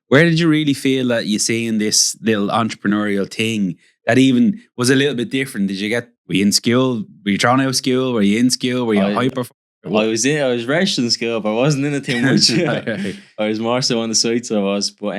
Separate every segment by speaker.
Speaker 1: Where did you really feel that you seen this little entrepreneurial thing that even was a little bit different? Were you in school? Were you thrown out of school? Were you in school? Were you hyper?
Speaker 2: I was registered in school, but I wasn't in it too much. I was more so on the sites I was. But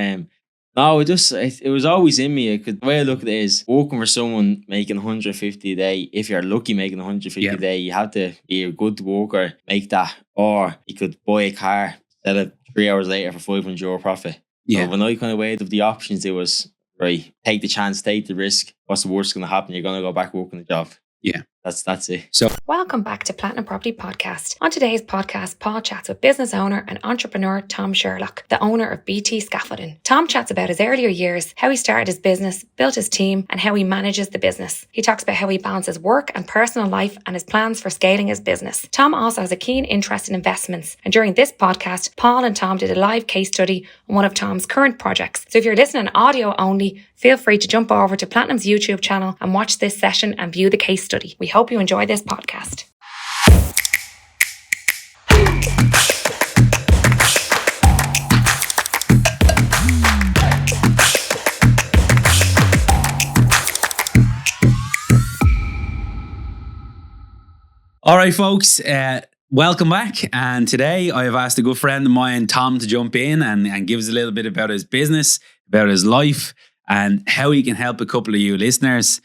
Speaker 2: no, it was always in me. The way I look at it is working for someone making 150 a day. If you're lucky making 150 a day, you have to be a good worker, make that. Or you could buy a car, sell it 3 hours later for €500 profit.
Speaker 1: Yeah.
Speaker 2: So when I kind of weighed up the options, it was, right, take the chance, take the risk. What's the worst going to happen? You're going to go back working the job.
Speaker 1: Yeah.
Speaker 2: That's it.
Speaker 1: So,
Speaker 3: welcome back to Platinum Property Podcast. On today's podcast, Paul chats with business owner and entrepreneur Tom Sherlock, the owner of BT Scaffolding. Tom chats about his earlier years, how he started his business, built his team, and how he manages the business. He talks about how he balances work and personal life and his plans for scaling his business. Tom also has a keen interest in investments, and during this podcast, Paul and Tom did a live case study on one of Tom's current projects. So if you're listening audio only, feel free to jump over to Platinum's YouTube channel and watch this session and view the case study. We hope you enjoy this podcast.
Speaker 1: all right, folks, welcome back. And today I have asked a good friend of mine, Tom, to jump in and give us a little bit about his business, about his life, and how he can help a couple of you listeners.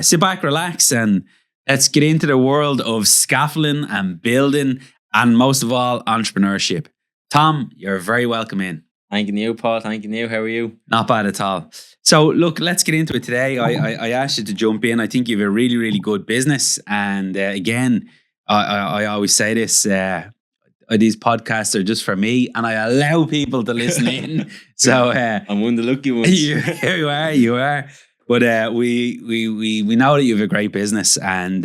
Speaker 1: Sit back, relax, and let's get into the world of scaffolding and building, and most of all, entrepreneurship. Tom, you're very welcome in.
Speaker 2: Thanking you, Paul. Thanking you. How are you?
Speaker 1: Not bad at all. So, look, let's get into it today. I asked you to jump in. I think you have a really, really good business. And again, I always say this, these podcasts are just for me, and I allow people to listen in. So
Speaker 2: I'm one of the lucky ones.
Speaker 1: You are. But we know that you have a great business, and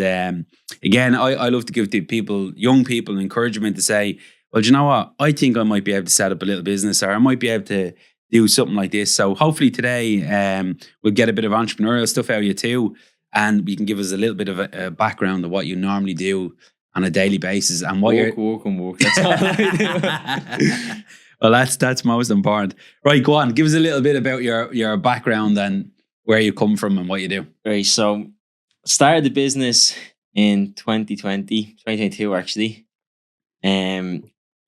Speaker 1: again, I love to give the people, young people, encouragement to say, well, do you know what? I think I might be able to set up a little business, or I might be able to do something like this. So hopefully today we'll get a bit of entrepreneurial stuff out of you too, and you can give us a little bit of a background of what you normally do on a daily basis and what
Speaker 2: work. That's all I do.
Speaker 1: Well, that's most important. Right, go on. Give us a little bit about your background and where you come from and what you do.
Speaker 2: Right, so started the business in 2022 actually.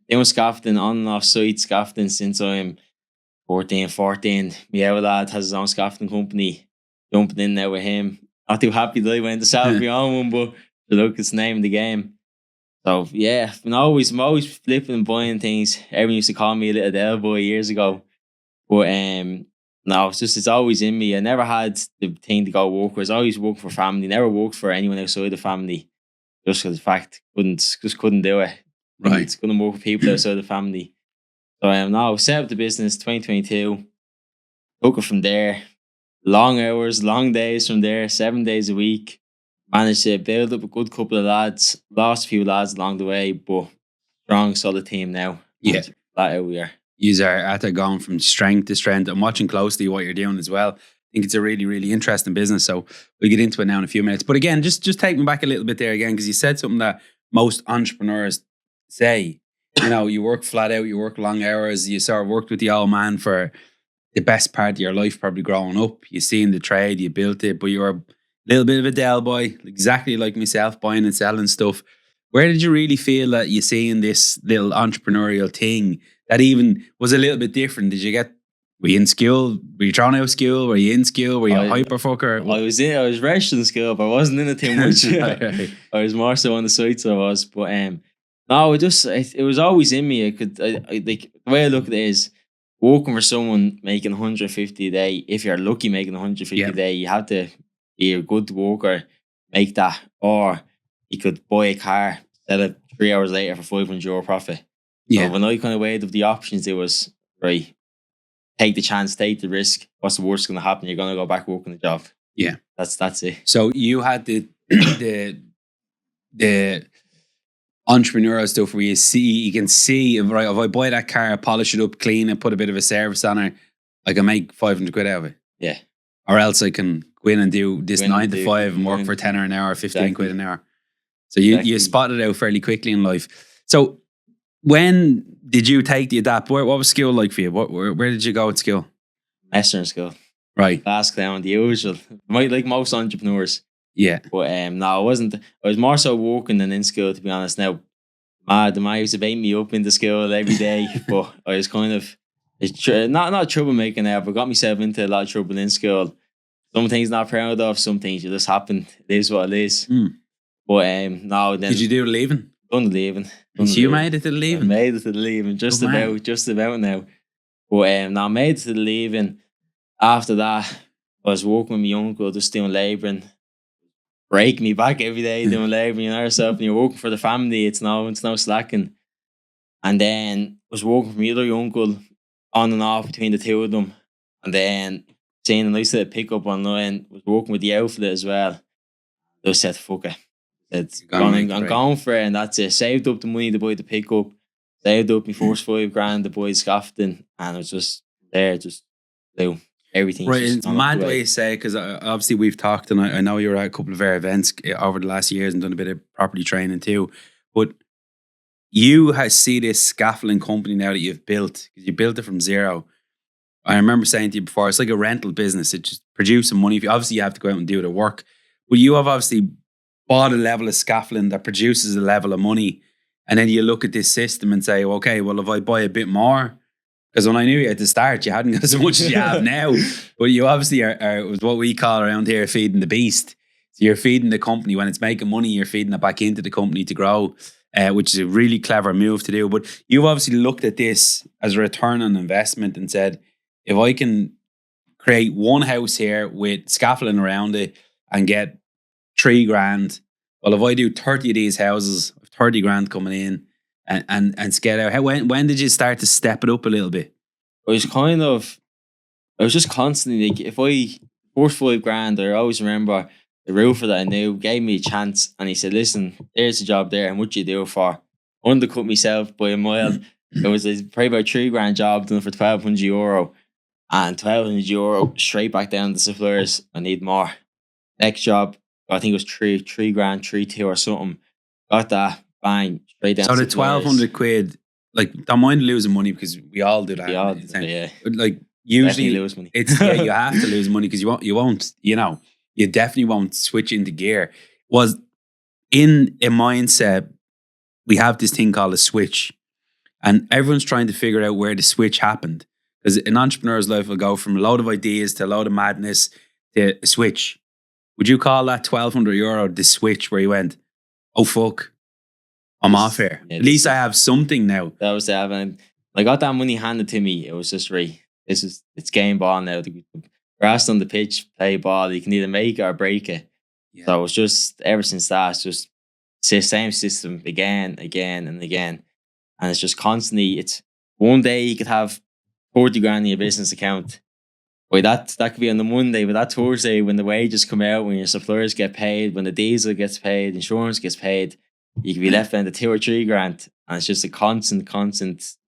Speaker 2: Doing scaffolding on and off site scaffolding since I'm 14. My other lad has his own scaffolding company. Jumping in there with him. Not too happy that I went to sell my own one, but look, it's the name of the game. So yeah, I'm always flipping and buying things. Everyone used to call me a little Del Boy years ago. But no, it's always in me. I never had the thing to go work with. I always worked for family. Never worked for anyone outside the family. Just because the fact couldn't do it.
Speaker 1: Right.
Speaker 2: Couldn't work with people outside the family. So now set up the business 2022. Took it from there. Long hours, long days from there, 7 days a week. Managed to build up a good couple of lads. Lost a few lads along the way, but strong, solid team now.
Speaker 1: Yeah.
Speaker 2: That's how we are.
Speaker 1: You are at it going from strength to strength. I'm watching closely what you're doing as well. I think it's a really, really interesting business. So we'll get into it now in a few minutes. But again, just take me back a little bit there again, because you said something that most entrepreneurs say. You know, you work flat out, you work long hours, you sort of worked with the old man for the best part of your life, probably growing up. You seen the trade, you built it, but you were a little bit of a Del Boy, exactly like myself, buying and selling stuff. Where did you really feel that you seen this little entrepreneurial thing that even was a little bit different? Were you in school? Were you thrown out of school? Were you in school? Were you a hyperfucker?
Speaker 2: I was registered in school, but I wasn't in it too much. I was more so on the sites I was. But no, it was always in me. The way I look at it is working for someone making 150 a day. If you're lucky making 150 a day, you have to be a good worker, make that. Or you could buy a car, sell it 3 hours later for €500 profit.
Speaker 1: Yeah.
Speaker 2: So when I kind of weighed up the options, it was, right, take the chance, take the risk. What's the worst going to happen? You're going to go back working the job.
Speaker 1: Yeah.
Speaker 2: That's it.
Speaker 1: So you had the entrepreneurial stuff where you can see, right, if I buy that car, polish it up, clean it, put a bit of a service on it, I can make 500 quid out of it.
Speaker 2: Yeah.
Speaker 1: Or else I can go in and do this 9 to 5 and work for 10 an hour, 15 quid an hour. So you spotted out fairly quickly in life. So When did you take the adapt? What was school like for you? Where did you go at school?
Speaker 2: Western school.
Speaker 1: Right.
Speaker 2: Class clown, the usual. Like most entrepreneurs.
Speaker 1: Yeah.
Speaker 2: But no, I wasn't. I was more so working than in school, to be honest. Now, the man used to beat me up into school every day, but I was kind of not troublemaker now, but got myself into a lot of trouble in school. Some things not proud of, some things just happen. It is what it is. But no, then
Speaker 1: did you do the leaving?
Speaker 2: Done the leaving.
Speaker 1: So you made it to the leaving?
Speaker 2: I made it to the leaving, just about now. But now I made it to the leaving. After that, I was working with my uncle, just doing labouring. Break me back every day doing labouring, you know yourself, and you're working for the family, it's no slacking. And then I was working for my other uncle on and off between the two of them. And then seeing a nice little pickup online, was working with the outfit as well. Just said, fuck it. I'm going for it, and that's it. Saved up the money to buy the pickup, saved up my first $5,000 to buy the scaffolding, and it was just there, just do everything.
Speaker 1: Right, it's mad way to say, because obviously we've talked, and I know you were at a couple of our events over the last years and done a bit of property training too. But you see this scaffolding company now that you've built, because you built it from zero. I remember saying to you before, it's like a rental business. It just produces money. Obviously, you have to go out and do the work, but you have obviously bought a level of scaffolding that produces a level of money, and then you look at this system and say, okay, well, if I buy a bit more, because when I knew you at the start, you hadn't got as much as you have now, but you obviously are was what we call around here feeding the beast. So you're feeding the company. When it's making money, you're feeding it back into the company to grow, which is a really clever move to do. But you've obviously looked at this as a return on investment and said, if I can create one house here with scaffolding around it and get $3,000, well, if I do 30 of these houses, 30 grand coming in and scale out. When did you start to step it up a little bit?
Speaker 2: I was just constantly, like, if I first $5,000, I always remember the roofer that I knew gave me a chance, and he said, listen, there's a job there, and what you do it for? Undercut myself by a mile. It was probably about $3,000 job done for €1,200, and €1,200 straight back down to the suppliers. I need more. Next job, I think it was $3,000, $3,200 or something. Got that, bang, straight down.
Speaker 1: So the £1,200, like, don't mind losing money, because we all do that.
Speaker 2: We all do, yeah.
Speaker 1: But like, usually
Speaker 2: definitely lose money.
Speaker 1: It's you have to lose money, because you won't, you definitely won't switch into gear. Was in a mindset, we have this thing called a switch, and everyone's trying to figure out where the switch happened. Because an entrepreneur's life will go from a load of ideas to a load of madness to a switch. Would you call that €1,200 the switch where you went, oh fuck, I'm off here?
Speaker 2: Yeah,
Speaker 1: at least I have something now.
Speaker 2: That was that. And I got that money handed to me. It was just right. It's game ball now. The grass on the pitch, play ball. You can either make it or break it. Yeah. So it was just, ever since that, it's just the same system again and again. And it's just constantly, it's one day you could have 40 grand in your business account. Well, that could be on the Monday, but that Thursday, when the wages come out, when your suppliers get paid, when the diesel gets paid, insurance gets paid, you could be left down to 2 or 3 grand, and it's just a constant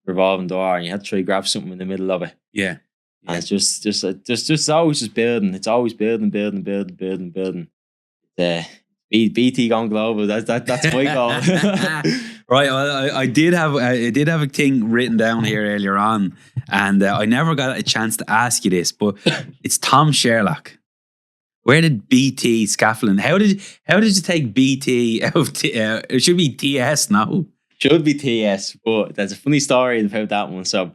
Speaker 2: revolving door, and you have to try to grab something in the middle of it.
Speaker 1: Yeah.
Speaker 2: And it's just always just building. It's always building. BT gone global. That's my goal.
Speaker 1: Right. Well, I did have a thing written down here earlier on, and I never got a chance to ask you this, but it's Tom Sherlock. Where did BT scaffolding? How did you take BT out? It should be TS now.
Speaker 2: Should be TS, but there's a funny story about that one. So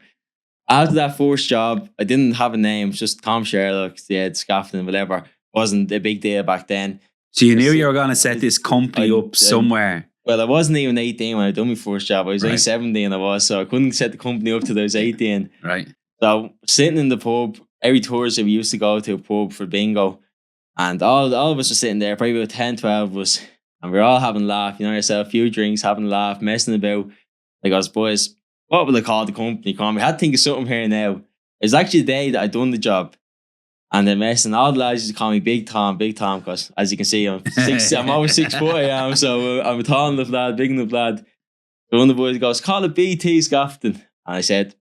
Speaker 2: after that first job, I didn't have a name. It was just Tom Sherlock. Yeah, scaffolding, whatever. Wasn't a big deal back then.
Speaker 1: So you knew you were going to set this company up somewhere.
Speaker 2: Well, I wasn't even 18 when I done my first job. I was only 17 so I couldn't set the company up till I was 18.
Speaker 1: Right.
Speaker 2: So sitting in the pub, every Thursday we used to go to a pub for bingo, and all of us were sitting there, probably about 10, 12 of us, and we were all having a laugh, yourself, a few drinks, having a laugh, messing about. Like, I was, boys, what will I call the company? We had to think of something here now. It was actually the day that I'd done the job. And then messing, all the lads used to call me Big Tom, because as you can see, I'm over 6 foot I am, so I'm a tall enough lad, big enough lad. So one of the boys goes, call it BT Scaffolding. And I said,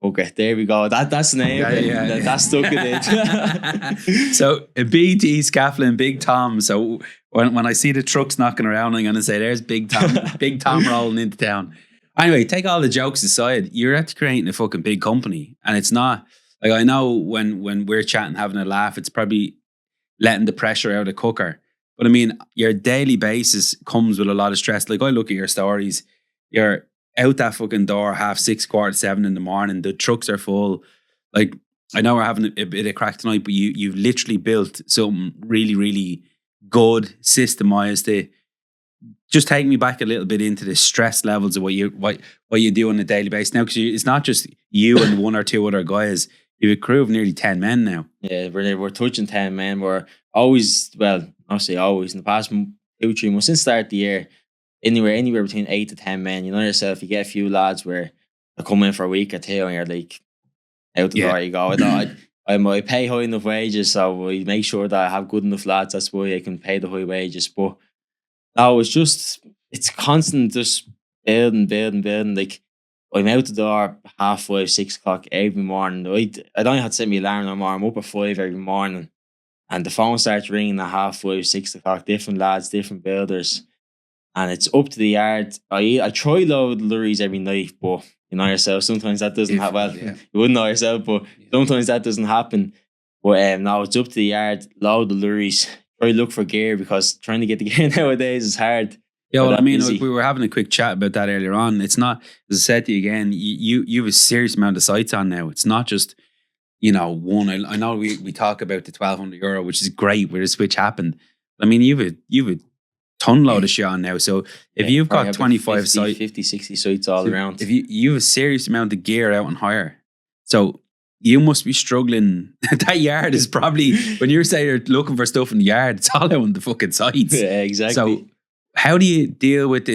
Speaker 2: okay, there we go. That's the name. That stuck in it.
Speaker 1: So BT Scaffolding, Big Tom. So when I see the trucks knocking around, I'm going to say, there's Big Tom, Big Tom rolling into town. Anyway, take all the jokes aside. You're at creating a fucking big company, and it's not like I know when we're chatting, having a laugh, it's probably letting the pressure out of the cooker. But I mean, your daily basis comes with a lot of stress. Like I look at your stories, you're out that fucking door 6:30, 7:15 in the morning. The trucks are full. Like I know we're having a bit of crack tonight, but you've literally built something really, really good, systemized it. Just take me back a little bit into the stress levels of what you do on a daily basis now, because it's not just you and one or two other guys. You have a crew of nearly 10 men now.
Speaker 2: Yeah, we're touching 10 men. We're always, well, I'll say always, in the past 2-3 months, since the start of the year, anywhere between 8 to 10 men. You know yourself, you get a few lads where they come in for a week or two and you're like, out the door you go. I pay high enough wages, so I make sure that I have good enough lads. That's why I can pay the high wages. But no, it's constant, just building. Like, I'm out the door 5:30, 6 o'clock every morning. I don't have to set my alarm no more. I'm up at 5 every morning. And the phone starts ringing at 5:30, 6 o'clock. Different lads, different builders. And it's up to the yard. I try load lorries every night, but you know yourself, sometimes that doesn't happen. Well, you wouldn't know yourself, but sometimes that doesn't happen. But now it's up to the yard, load the lorries, try to look for gear, because trying to get the gear nowadays is hard.
Speaker 1: Yeah, well, I mean, we were having a quick chat about that earlier on. It's not, as I said to you again, you have a serious amount of sites on now. It's not just, one. I know we talk about the €1,200, which is great where the switch happened. I mean, you've a ton load of shit on now. So if you've got 25 sites,
Speaker 2: 50, 60 sites all around.
Speaker 1: If you have a serious amount of gear out on hire, so you must be struggling. That yard is probably, when you say you're looking for stuff in the yard, it's all out on the fucking sites.
Speaker 2: Yeah, exactly.
Speaker 1: So how do you deal with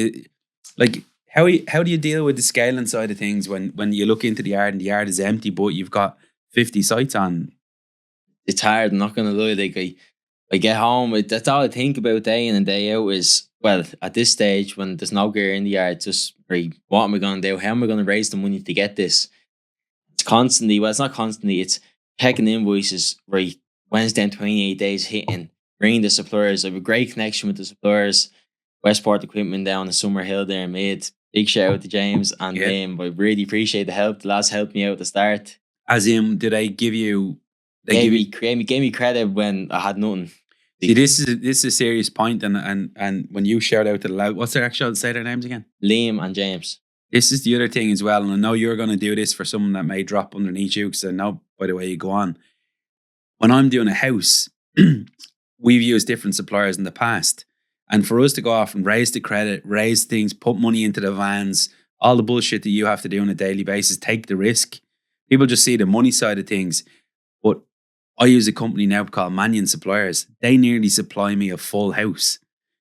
Speaker 1: how do you deal with the scaling side of things when you look into the yard and the yard is empty, but you've got 50 sites on?
Speaker 2: It's hard, I'm not going to lie. Like I get home, that's all I think about day in and day out is, well, at this stage when there's no gear in the yard, just right, what am I going to do? How am I going to raise the money to get this? It's constantly, well, it's not constantly, it's checking invoices, right? Wednesday and 28 days hitting, ringing the suppliers. I have a great connection with the suppliers. Westport Equipment down in Summerhill there, made. Big shout out to James and them. I really appreciate the help. The lads helped me out at the start.
Speaker 1: As in, did they give you?
Speaker 2: Gave me credit when I had nothing.
Speaker 1: See, this is a serious point, and when you shout out to the loud, what's their actual, say their names again?
Speaker 2: Liam and James.
Speaker 1: This is the other thing as well, and I know you're going to do this for someone that may drop underneath you, because I know by the way you go on. When I'm doing a house, we've used different suppliers in the past. And for us to go off and raise the credit, raise things, put money into the vans, all the bullshit that you have to do on a daily basis, take the risk. People just see the money side of things. But I use a company now called Mannion Suppliers. They nearly supply me a full house.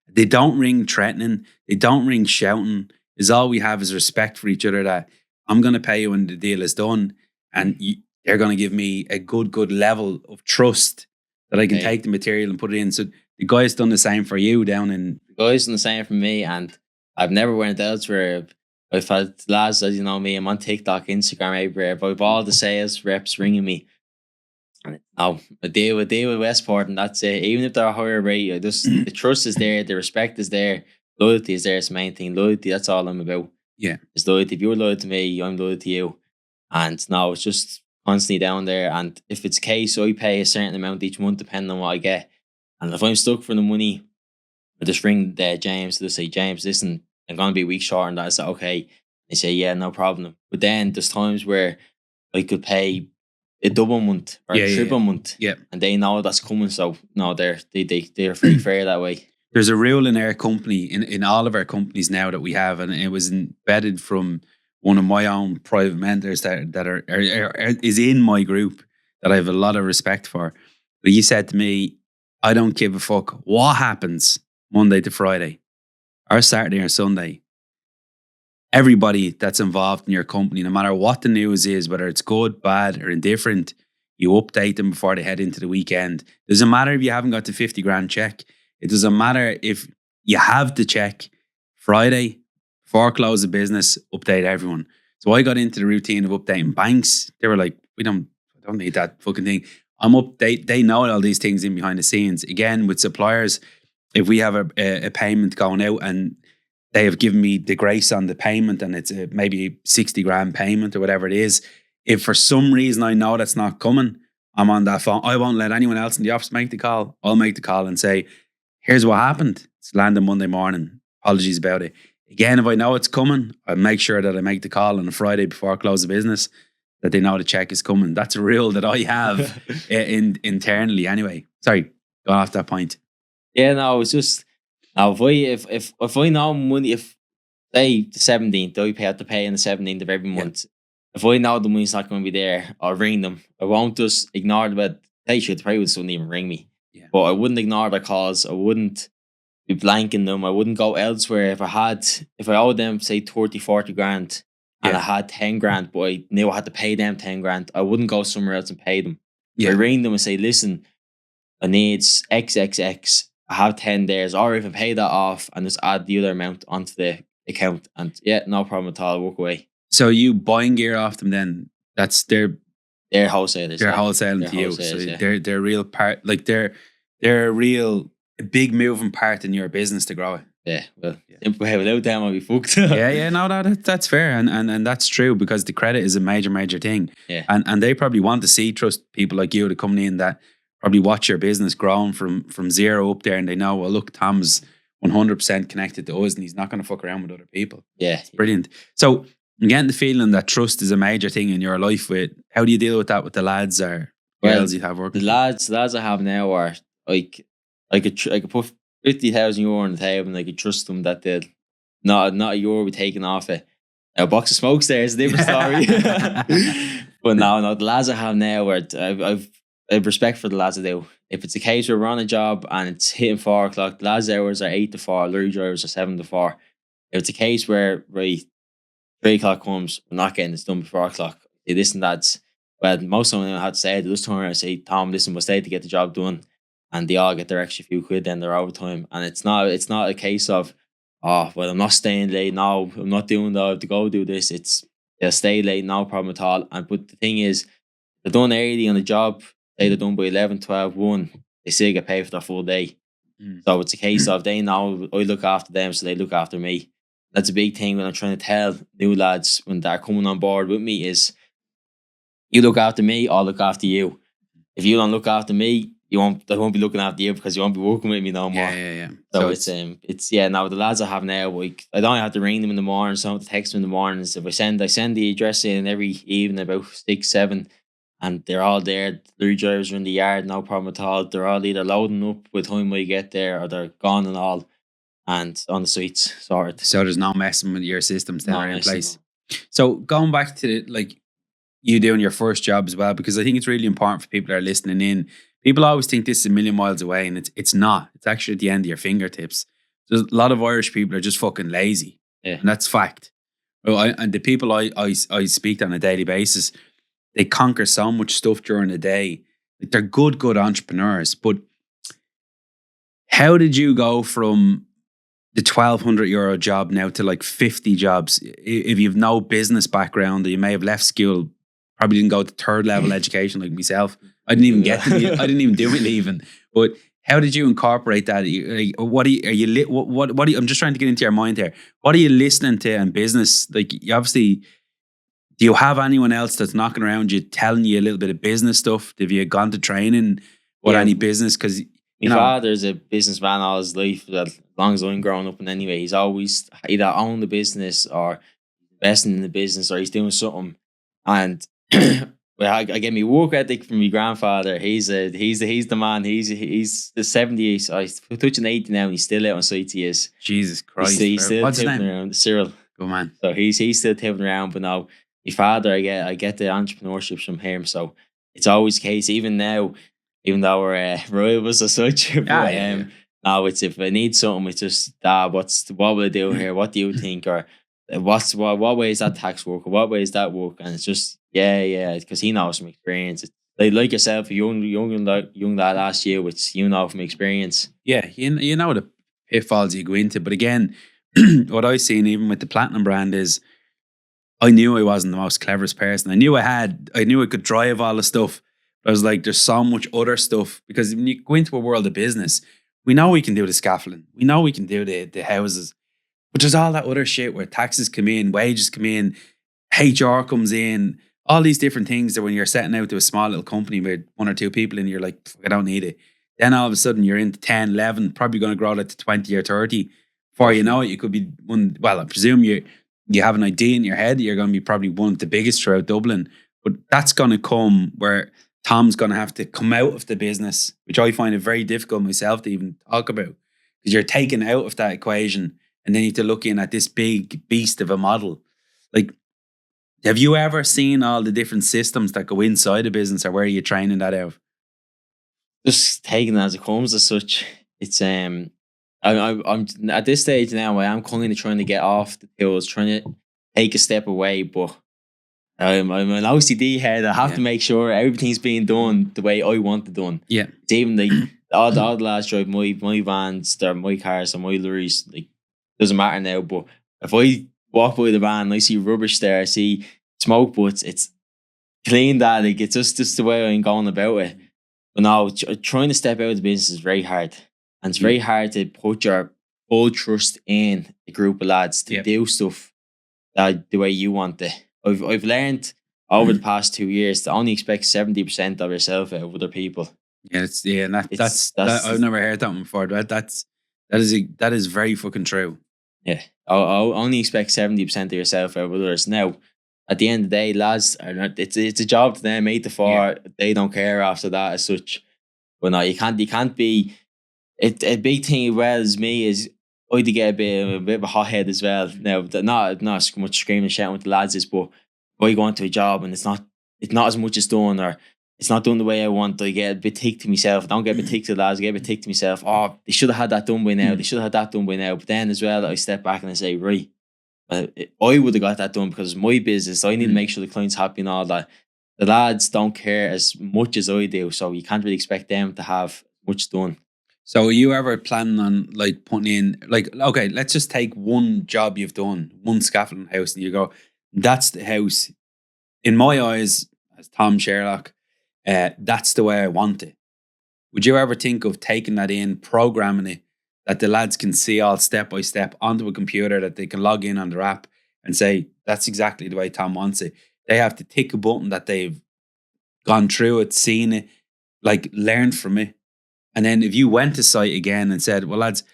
Speaker 1: They don't ring threatening. They don't ring shouting. Is all we have is respect for each other, that I'm going to pay you when the deal is done. And they're going to give me a good level of trust that I can take the material and put it in. So the guy's done the same for you down in...
Speaker 2: The guy's done the same for me, and I've never went elsewhere. I've had lads, as you know me, I'm on TikTok, Instagram, everywhere. But I've all the sales reps ringing me. And now I deal with Westport, and that's it. Even if they're a higher rate, the trust is there, the respect is there, loyalty is there. It's the main thing. Loyalty, that's all I'm about.
Speaker 1: Yeah.
Speaker 2: It's loyalty. If you're loyal to me, I'm loyal to you. And now it's just constantly down there. And if it's case, I pay a certain amount each month depending on what I get. And if I'm stuck for the money, I just ring James. They say, James, listen, I'm going to be a week short on that. I say, okay. They say, yeah, no problem. But then there's times where I could pay a double month or a triple month. Yeah. And they know that's coming. So no, they're pretty fair that way.
Speaker 1: There's a rule in our company, in all of our companies now that we have, and it was embedded from one of my own private mentors that is in my group, that I have a lot of respect for. But he said to me, I don't give a fuck what happens Monday to Friday or Saturday or Sunday. Everybody that's involved in your company, no matter what the news is, whether it's good, bad, or indifferent, you update them before they head into the weekend. It doesn't matter if you haven't got the 50 grand check. It doesn't matter if you have the check. Friday, before close of business, update everyone. So I got into the routine of updating banks. They were like, I don't need that fucking thing. They know all these things in behind the scenes. Again, with suppliers, if we have a payment going out and they have given me the grace on the payment, and it's maybe 60 grand payment or whatever it is. If for some reason I know that's not coming, I'm on that phone. I won't let anyone else in the office make the call. I'll make the call and say, here's what happened. It's landed Monday morning. Apologies about it. Again, if I know it's coming, I make sure that I make the call on a Friday before I close the business, that they know the check is coming. That's a rule that I have internally anyway. Sorry, going off that point.
Speaker 2: Yeah, no, it's just now if I know money, if say the 17th, I have to pay on the 17th of every month. If I know the money's not going to be there, I'll ring them. I won't just ignore them. But they should probably wouldn't even ring me.
Speaker 1: Yeah.
Speaker 2: But I wouldn't ignore their calls. I wouldn't be blanking them. I wouldn't go elsewhere. If I owed them, say 30, 40 grand and I had 10 grand, but I knew I had to pay them 10 grand, I wouldn't go somewhere else and pay them. I ring them and say, listen, I need XXX. I have 10 days, or if I pay that off and just add the other amount onto the account, and no problem at all, walk away.
Speaker 1: So you buying gear off them then? That's
Speaker 2: They're wholesalers.
Speaker 1: They're wholesaling to you. So they're real part, like they're a real big moving part in your business to grow it.
Speaker 2: Yeah, well, without them I'll be fucked.
Speaker 1: No, that's fair, and that's true, because the credit is a major thing.
Speaker 2: Yeah,
Speaker 1: and they probably want to see trust people like you to come in that probably watch your business growing from zero up there, and they know, well, look, Tom's 100% connected to us, and he's not going to fuck around with other people.
Speaker 2: Yeah,
Speaker 1: it's brilliant. So I'm getting the feeling that trust is a major thing in your life. How do you deal with that with the lads or girls you have working?
Speaker 2: The lads I have now are like I could put 50,000 euro on the table and I could trust them that they'll not a euro be taken off it. Now, a box of smokestairs, a different story. But no, the lads I have now, I've respect for the lads I do. If it's a case where we're on a job and it's hitting 4 o'clock, the lads' hours are 8 to 4, lorry drivers are 7 to 4. If it's a case where 3 o'clock comes, we're not getting this done before 4 o'clock. They listen, lads. Well, most of them had to say, they just turn around and say, Tom, listen, we'll stay to get the job done. And they all get their extra few quid, then their overtime. And it's not a case of, oh, well, I'm not staying late. No, I'm not doing that. I have to go do this. They'll stay late, no problem at all. But the thing is, they're done early on the job. They're done by 11, 12, 1. They still get paid for their full day. So it's a case of they know I look after them, so they look after me. That's a big thing when I'm trying to tell new lads when they're coming on board with me is, you look after me, I'll look after you. If you don't look after me, I won't be looking after you because you won't be working with me no more.
Speaker 1: Yeah.
Speaker 2: So it's now the lads I have now, like, I don't have to ring them in the morning, so I have to text them in the mornings. If I send the address in every evening about 6, 7, and they're all there. The drivers are in the yard, no problem at all. They're all either loading up with time we get there, or they're gone and all, and on the suites sorted.
Speaker 1: So there's no messing with your systems that are in place. So going back to you doing your first job as well, because I think it's really important for people that are listening in. People always think this is a million miles away, and it's not. It's actually at the end of your fingertips. There's a lot of Irish people are just fucking lazy, and that's fact. And the people I speak to on a daily basis, they conquer so much stuff during the day. Like, they're good entrepreneurs. But how did you go from the €1,200 job now to like 50 jobs? If you've no business background, or you may have left school, probably didn't go to third level education like myself. I didn't even get to it. I didn't even do it even. But how did you incorporate that? I'm just trying to get into your mind here. What are you listening to in business? Like, you obviously, do you have anyone else that's knocking around you, telling you a little bit of business stuff? Have you gone to training with any business? Because
Speaker 2: my father's a businessman all his life. As long as I'm growing up, and anyway, he's always either owned the business or investing in the business, or he's doing something. And well, I get me work ethic from my grandfather. He's the man. He's the 70s. He's touching 80 now, and he's still out on sites. He is.
Speaker 1: Jesus Christ!
Speaker 2: He's still
Speaker 1: What's his
Speaker 2: tipping
Speaker 1: name?
Speaker 2: around. Cyril.
Speaker 1: Good man.
Speaker 2: So he's still tipping around. But now, my father, I get the entrepreneurship from him. So it's always the case. Even now, even though we're rivals as such, now it's, if I need something, it's just, Dad, what will I do here? What do you think? Or what way is that tax work? Or what way is that work? And it's just, because he knows from experience. It's like yourself, a young lad last year, which you know from experience.
Speaker 1: Yeah, you know the pitfalls you go into. But again, what I've seen even with the Platinum brand is, I knew I wasn't the most cleverest person. I knew I could drive all the stuff. But I was like, there's so much other stuff. Because when you go into a world of business, we know we can do the scaffolding. We know we can do the houses. But there's all that other shit where taxes come in, wages come in, HR comes in, all these different things that when you're setting out to a small little company with 1 or 2 people and you're like, I don't need it. Then all of a sudden you're into 10, 11, probably going to grow that to 20 or 30. Before you know it, you could be one. Well, I presume you have an idea in your head that you're going to be probably one of the biggest throughout Dublin. But that's going to come where Tom's going to have to come out of the business, which I find it very difficult myself to even talk about. Because you're taken out of that equation and then you have to look in at this big beast of a model. Like, have you ever seen all the different systems that go inside a business, or where are you training that out?
Speaker 2: Just taking it as it comes as such. It's I'm at this stage now. I am kind of trying to get off the tools, trying to take a step away. But I'm an OCD head. I have to make sure everything's being done the way I want it done.
Speaker 1: Yeah,
Speaker 2: it's even like all the lads drive my vans, they're my cars, or my lorries. Like, doesn't matter now. But if I walk by the van and I see rubbish there, I see smoke, but it's clean. That like it's just the way I'm going about it. But now trying to step out of the business is very hard. And it's very hard to put your full trust in a group of lads to do stuff that the way you want it. I've learned over the past 2 years to only expect 70% of yourself out of other people.
Speaker 1: Yeah, that's I've never heard that one before. That is very fucking true.
Speaker 2: Yeah, I'll only expect 70% of yourself out of others. Now, at the end of the day, lads are not. It's a job to them, 8 to 4. Yeah. They don't care after that as such. But no, you can't be. A big thing as well as me is I had to get a bit of a hothead as well. Now, not much screaming and shouting with the lads is, but if I go into a job and it's not as much as done, or it's not done the way I want, I get a bit ticked to myself. I don't get a bit ticked to the lads, I get a bit ticked to myself. Oh, they should have had that done by now. They should have had that done by now. But then as well, I step back and I say, right, I would have got that done because it's my business. I need to make sure the client's happy and all that. The lads don't care as much as I do, so you can't really expect them to have much done.
Speaker 1: So are you ever planning on like putting in, like, okay, let's just take one job you've done, one scaffolding house, and you go, that's the house. In my eyes, as Tom Sherlock, that's the way I want it. Would you ever think of taking that in, programming it, that the lads can see all step by step onto a computer, that they can log in on their app and say, that's exactly the way Tom wants it. They have to tick a button that they've gone through it, seen it, like learned from it. And then if you went to site again and said, well, lads,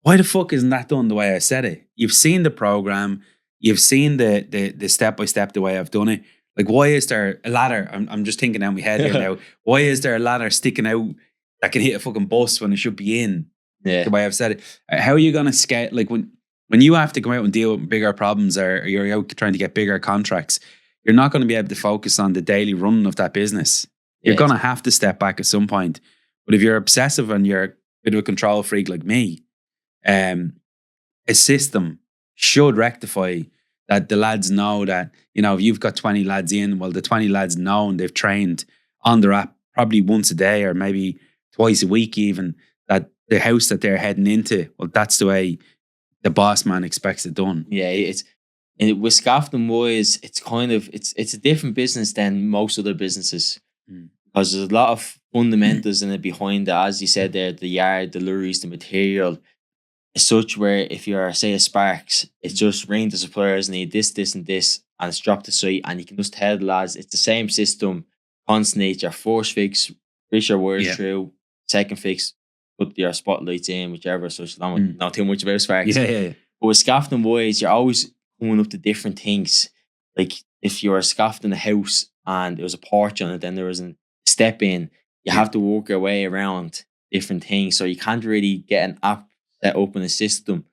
Speaker 1: why the fuck isn't that done the way I said it? You've seen the program, you've seen the step by step the way I've done it. Like, why is there a ladder? I'm just thinking out my head here now. Why is there a ladder sticking out that can hit a fucking bus when it should be in?
Speaker 2: Yeah.
Speaker 1: The way I've said it. How are you going to scale? Like, when you have to come out and deal with bigger problems, or you're out trying to get bigger contracts, you're not going to be able to focus on the daily running of that business. You're going to have to step back at some point. But if you're obsessive and you're a bit of a control freak like me, a system should rectify that. The lads know that, you know, if you've got 20 lads in, well, the 20 lads know and they've trained on their app probably once a day or maybe twice a week even, that the house that they're heading into, well, that's the way the boss man expects it done.
Speaker 2: Yeah, with Scaffolding wise, it's kind of it's a different business than most other businesses. Because there's a lot of fundamentals in it behind it. As you said there, the yard, the lorries, the material. It's such where if you're, say, a Sparks, it's just ring the suppliers, need this, this, and this, and it's dropped to site, and you can just tell the lads it's the same system. Constantly, your first fix, push your wires through, second fix, put your spotlights in, whichever. So I don't know too much about Sparks.
Speaker 1: Yeah.
Speaker 2: But with scaffolding wise, you're always coming up to different things. Like if you're scaffolding a house and there was a porch on it, then there was a step in, you have to work your way around different things. So you can't really get an app set up in a system.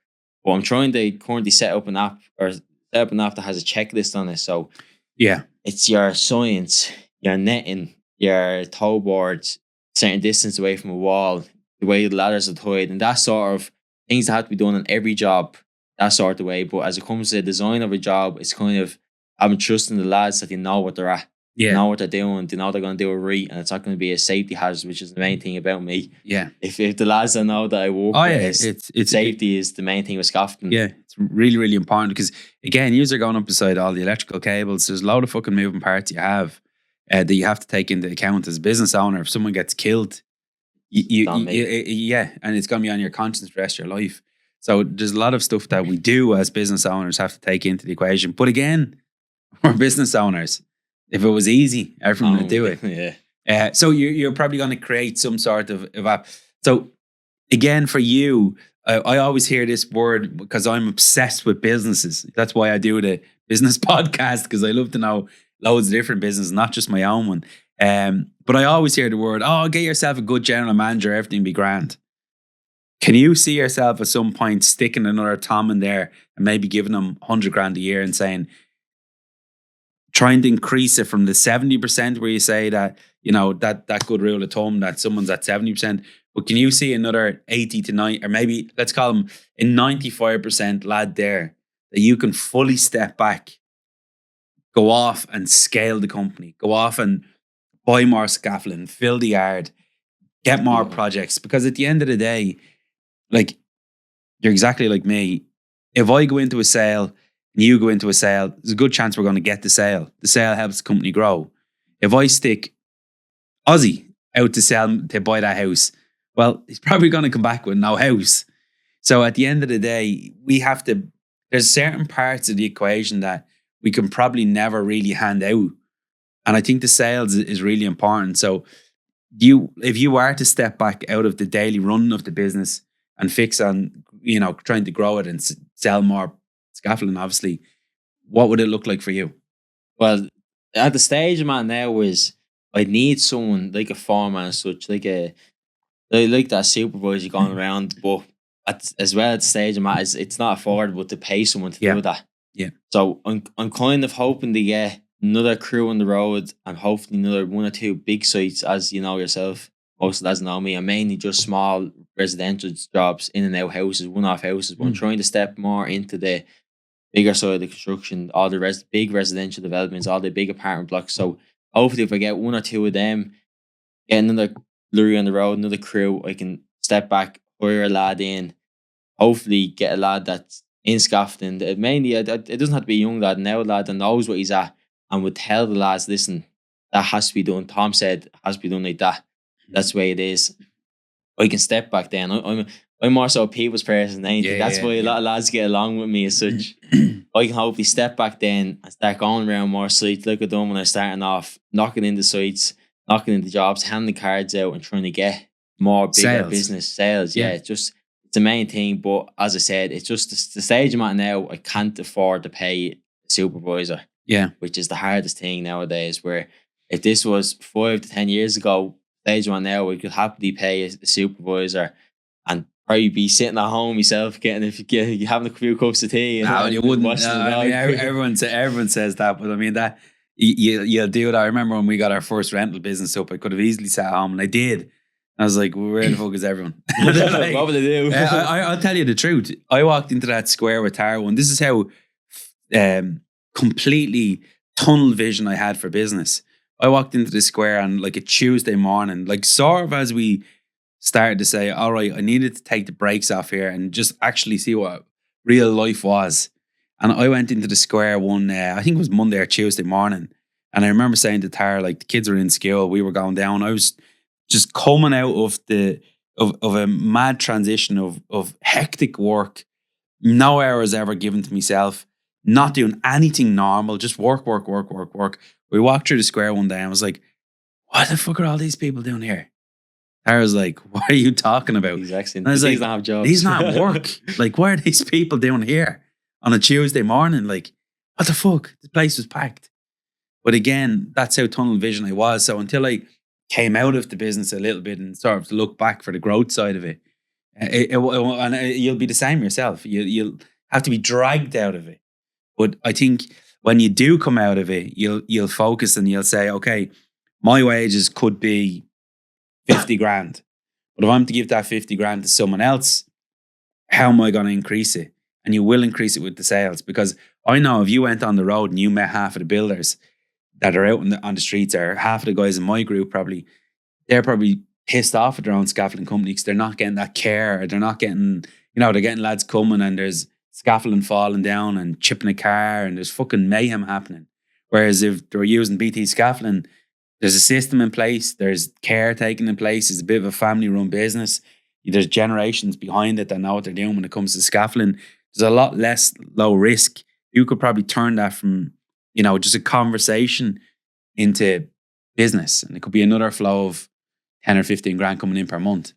Speaker 2: But I'm trying to currently set up an app that has a checklist on it. So it's your science, your netting, your toe boards, certain distance away from a wall, the way the ladders are tied, and that sort of things that have to be done on every job, that sort of way. But as it comes to the design of a job, it's kind of having trust in the lads that they know what they're at. They know what they're doing, they know they're going to do it right, and it's not going to be a safety hazard, which is the main thing about me.
Speaker 1: Yeah.
Speaker 2: If the lads don't know that I work with, safety is the main thing with scaffolding.
Speaker 1: Yeah, it's really, really important because, again, you are going up beside all the electrical cables. There's a load of fucking moving parts you have that you have to take into account as a business owner. If someone gets killed, and it's going to be on your conscience for the rest of your life. So there's a lot of stuff that we do as business owners have to take into the equation. But again, we're business owners. If it was easy, everyone would do it.
Speaker 2: Yeah.
Speaker 1: So you're probably going to create some sort of app. So again, for you, I always hear this word because I'm obsessed with businesses. That's why I do the business podcast, because I love to know loads of different businesses, not just my own one. But I always hear the word, get yourself a good general manager, everything be grand. Can you see yourself at some point sticking another Tom in there and maybe giving them 100 grand a year and saying, trying to increase it from the 70% where you say that, that good rule of thumb that someone's at 70%, but can you see another 80 to 90, or maybe let's call them a 95% lad there that you can fully step back, go off and scale the company, go off and buy more scaffolding, fill the yard, get more projects? Because at the end of the day, like, you're exactly like me. If I go into a sale and you go into a sale, there's a good chance we're going to get the sale. The sale helps the company grow. If I stick Ozzy out to buy that house, well, he's probably going to come back with no house. So at the end of the day, there's certain parts of the equation that we can probably never really hand out. And I think the sales is really important. So if you are to step back out of the daily run of the business and fix on, trying to grow it and sell more scaffolding, obviously, what would it look like for you?
Speaker 2: Well, at the stage I'm at now is I need someone like a foreman as such, like that supervisor going around. But at the stage I'm at, it's not affordable to pay someone to do that.
Speaker 1: Yeah.
Speaker 2: So I'm kind of hoping to get another crew on the road and hopefully another one or two big sites, as you know yourself. Most of us know me. I'm mainly just small residential jobs, in and out houses, one-off houses. But I'm trying to step more into the bigger side of the construction, all the big residential developments, all the big apartment blocks. So hopefully if I get one or two of them, get another lorry on the road, another crew, I can step back, hire a lad in, hopefully get a lad that's in scaffolding. Mainly, it doesn't have to be a young lad, now a lad that knows what he's at and would tell the lads, listen, that has to be done. Tom said it has to be done like that. That's the way it is. I can step back then. I'm more so a people's person. That's why a lot of lads get along with me as such. I can hopefully step back then and start going around more sites like I done when I was starting off, knocking into sites, knocking into jobs, handing the cards out and trying to get more bigger business sales. Yeah, it's the main thing. But as I said, it's just the stage I'm at now. I can't afford to pay a supervisor.
Speaker 1: Yeah,
Speaker 2: which is the hardest thing nowadays. Where if this was 5 to 10 years ago, stage one now, we could happily pay a supervisor and probably be sitting at home yourself, having a few cups of tea.
Speaker 1: No, you wouldn't. Everyone says that, but I mean that you'll do it. I remember when we got our first rental business up, I could have easily sat at home, and I did. I was like, where the fuck is everyone?
Speaker 2: Like, what would I do?
Speaker 1: I'll tell you the truth. I walked into that square with Tara, and this is how completely tunnel vision I had for business. I walked into the square on like a Tuesday morning, like sort of as we started to say, all right, I needed to take the brakes off here and just actually see what real life was. And I went into the square I think it was Monday or Tuesday morning. And I remember saying to Tara, like, the kids were in school, we were going down. I was just coming out of of a mad transition of hectic work, no hours ever given to myself, not doing anything normal, just work. We walked through the square one day and I was like, what the fuck are all these people doing here? I was like, what are you talking about?
Speaker 2: Exactly.
Speaker 1: I was like,
Speaker 2: these don't have jobs.
Speaker 1: These not work. Like, what are these people doing here on a Tuesday morning? Like, what the fuck? The place was packed. But again, that's how tunnel vision I was. So until I came out of the business a little bit and sort of to look back for the growth side of it, and you'll be the same yourself. You'll have to be dragged out of it. But I think when you do come out of it, you'll focus and you'll say, okay, my wages could be 50 grand. But if I'm to give that 50 grand to someone else, how am I going to increase it? And you will increase it with the sales. Because I know if you went on the road and you met half of the builders that are out on the streets, or half of the guys in my group, they're probably pissed off at their own scaffolding company because they're not getting that care. Or they're not getting, they're getting lads coming and there's scaffolding falling down and chipping a car and there's fucking mayhem happening. Whereas if they're using BT scaffolding, there's a system in place, there's care taken in place, it's a bit of a family run business. there's generations behind it that know what they're doing when it comes to scaffolding. There's a lot less low risk. You could probably turn that from, just a conversation into business, and it could be another flow of 10 or 15 grand coming in per month.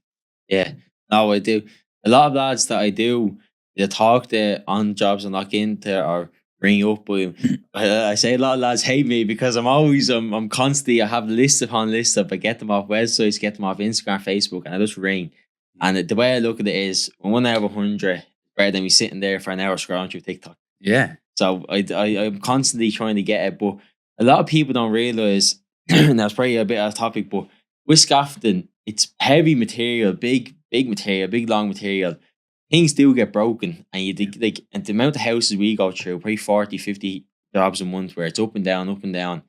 Speaker 2: Yeah, no, I do. A lot of lads that I do, they talk to on jobs and lock into or ring up. But I say a lot of lads hate me because I'm constantly, I have lists upon lists of, I get them off websites, get them off Instagram, Facebook, and I just ring. And the way I look at it is 1 out of 100 better than me sitting there for an hour scrolling through TikTok.
Speaker 1: Yeah.
Speaker 2: So I'm constantly trying to get it, but a lot of people don't realize, and that's probably a bit off topic, but with scaffolding, it's heavy material, big material, big long material. Things do get broken, and you think, and the amount of houses we go through, probably 40, 50 jobs a month where it's up and down.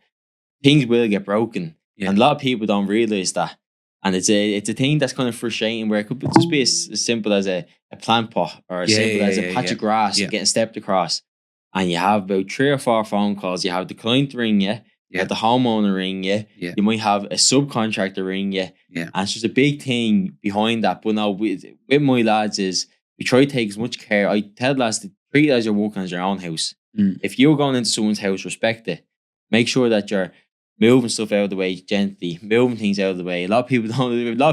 Speaker 2: Things will get broken, and a lot of people don't realize that. And it's a thing that's kind of frustrating, where it could just be as simple as a plant pot, or as simple as a patch of grass getting stepped across. And you have about 3 or 4 phone calls. You have the client ring you, you have the homeowner ring you, you might have a subcontractor ring you. And it's just a big thing behind that. But now with my lads is, we try to take as much care. I tell lads to treat it as you're working as your own house. If you're going into someone's house, respect it. Make sure that you're moving stuff out of the way gently, moving things out of the way. A lot of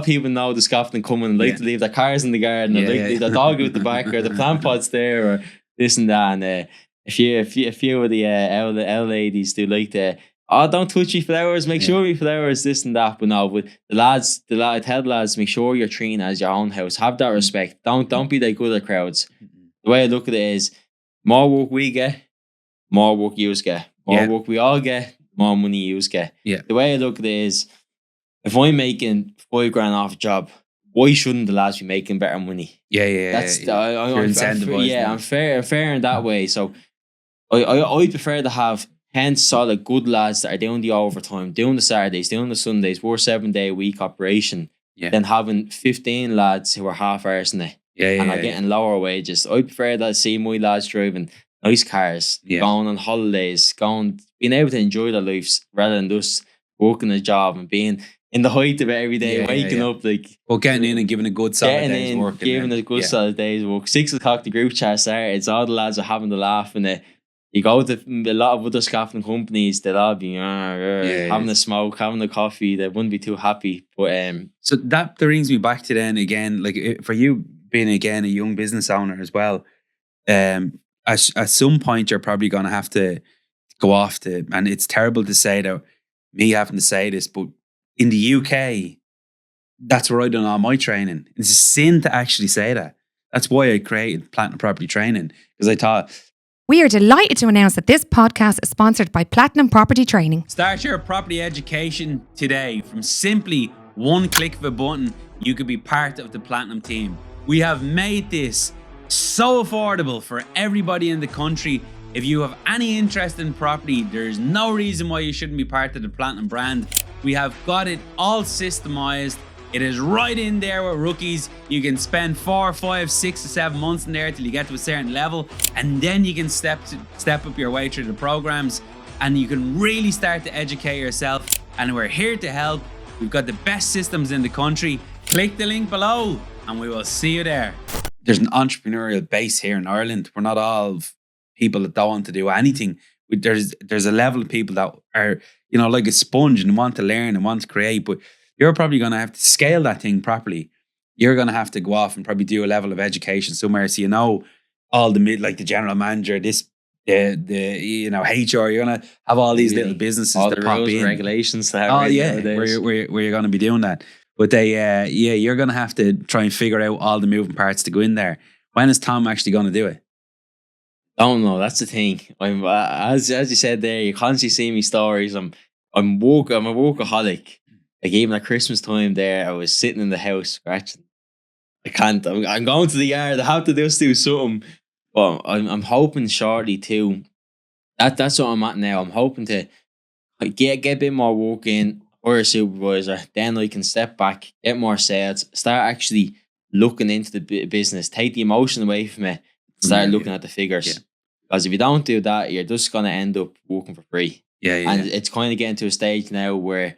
Speaker 2: people know the scaffolding coming and like to leave their cars in the garden, or like to leave their dog out the back, or the plant pot's there, or this and that. And a few of the old ladies do like to, don't touch me flowers, make sure me flowers, this and that. But no, with I tell the lads, make sure you're treating it as your own house. Have that respect. Don't be like other crowds. The way I look at it is, more work we get, more work you get. More work we all get, more money you get. The way I look at it is, if I'm making 5 grand off a job, why shouldn't the lads be making better money? That's I'm incentivized. I'm fair in that way. So I prefer to have 10 solid good lads that are doing the overtime, doing the Saturdays, doing the Sundays, we're 7-day-a-week operation, than having 15 lads who are half-arsing it and are getting lower wages. I prefer to see my lads driving nice cars, going on holidays, being able to enjoy their lives rather than just working a job and being in the height of it every day, waking up like.
Speaker 1: Well, getting in and giving a good solid day's work.
Speaker 2: Giving a good solid day's work. 6 o'clock, the group chat started. It's all the lads are having the laugh, and you go to a lot of other scaffolding companies, they'll all be having a smoke, having a coffee. They wouldn't be too happy. But
Speaker 1: so that brings me back to then again, like for you being again a young business owner as well. At some point, you're probably going to have to go off to, and it's terrible to say that, me having to say this, but in the UK, that's where I done all my training. It's a sin to actually say that. That's why I created Platinum Property Training, because I thought.
Speaker 3: We are delighted to announce that this podcast is sponsored by Platinum Property Training.
Speaker 1: Start your property education today. From simply one click of a button, you could be part of the Platinum team. We have made this so affordable for everybody in the country. If you have any interest in property, there's no reason why you shouldn't be part of the Platinum brand. We have got it all systemized. It is right in there with rookies. You can spend 4, 5, 6 to 7 months in there till you get to a certain level, and then you can step up your way through the programs, and you can really start to educate yourself. And we're here to help. We've got the best systems in the country. Click the link below and we will see you there. There's an entrepreneurial base here in Ireland. We're not all people that don't want to do anything. There's a level of people that are, like a sponge and want to learn and want to create, but you're probably going to have to scale that thing properly. You're going to have to go off and probably do a level of education somewhere, so all the general manager, the HR. You're going to have all these little businesses
Speaker 2: all
Speaker 1: that
Speaker 2: the
Speaker 1: pop
Speaker 2: rules
Speaker 1: in.
Speaker 2: and regulations that
Speaker 1: where you're going to be doing that. But you're going to have to try and figure out all the moving parts to go in there. When is Tom actually going to do it?
Speaker 2: Don't know. That's the thing. I'm as you said there. You constantly see me stories. I'm a workaholic. Like even at Christmas time there, I was sitting in the house scratching. I can't. I'm going to the yard. I have to just do something. But I'm hoping shortly too. That's what I'm at now. I'm hoping to get a bit more work in, or a supervisor. Then I can step back, get more sales, start actually looking into the business, take the emotion away from it, start looking at the figures. Yeah. Because if you don't do that, you're just going to end up working for free. And it's kind of getting to a stage now where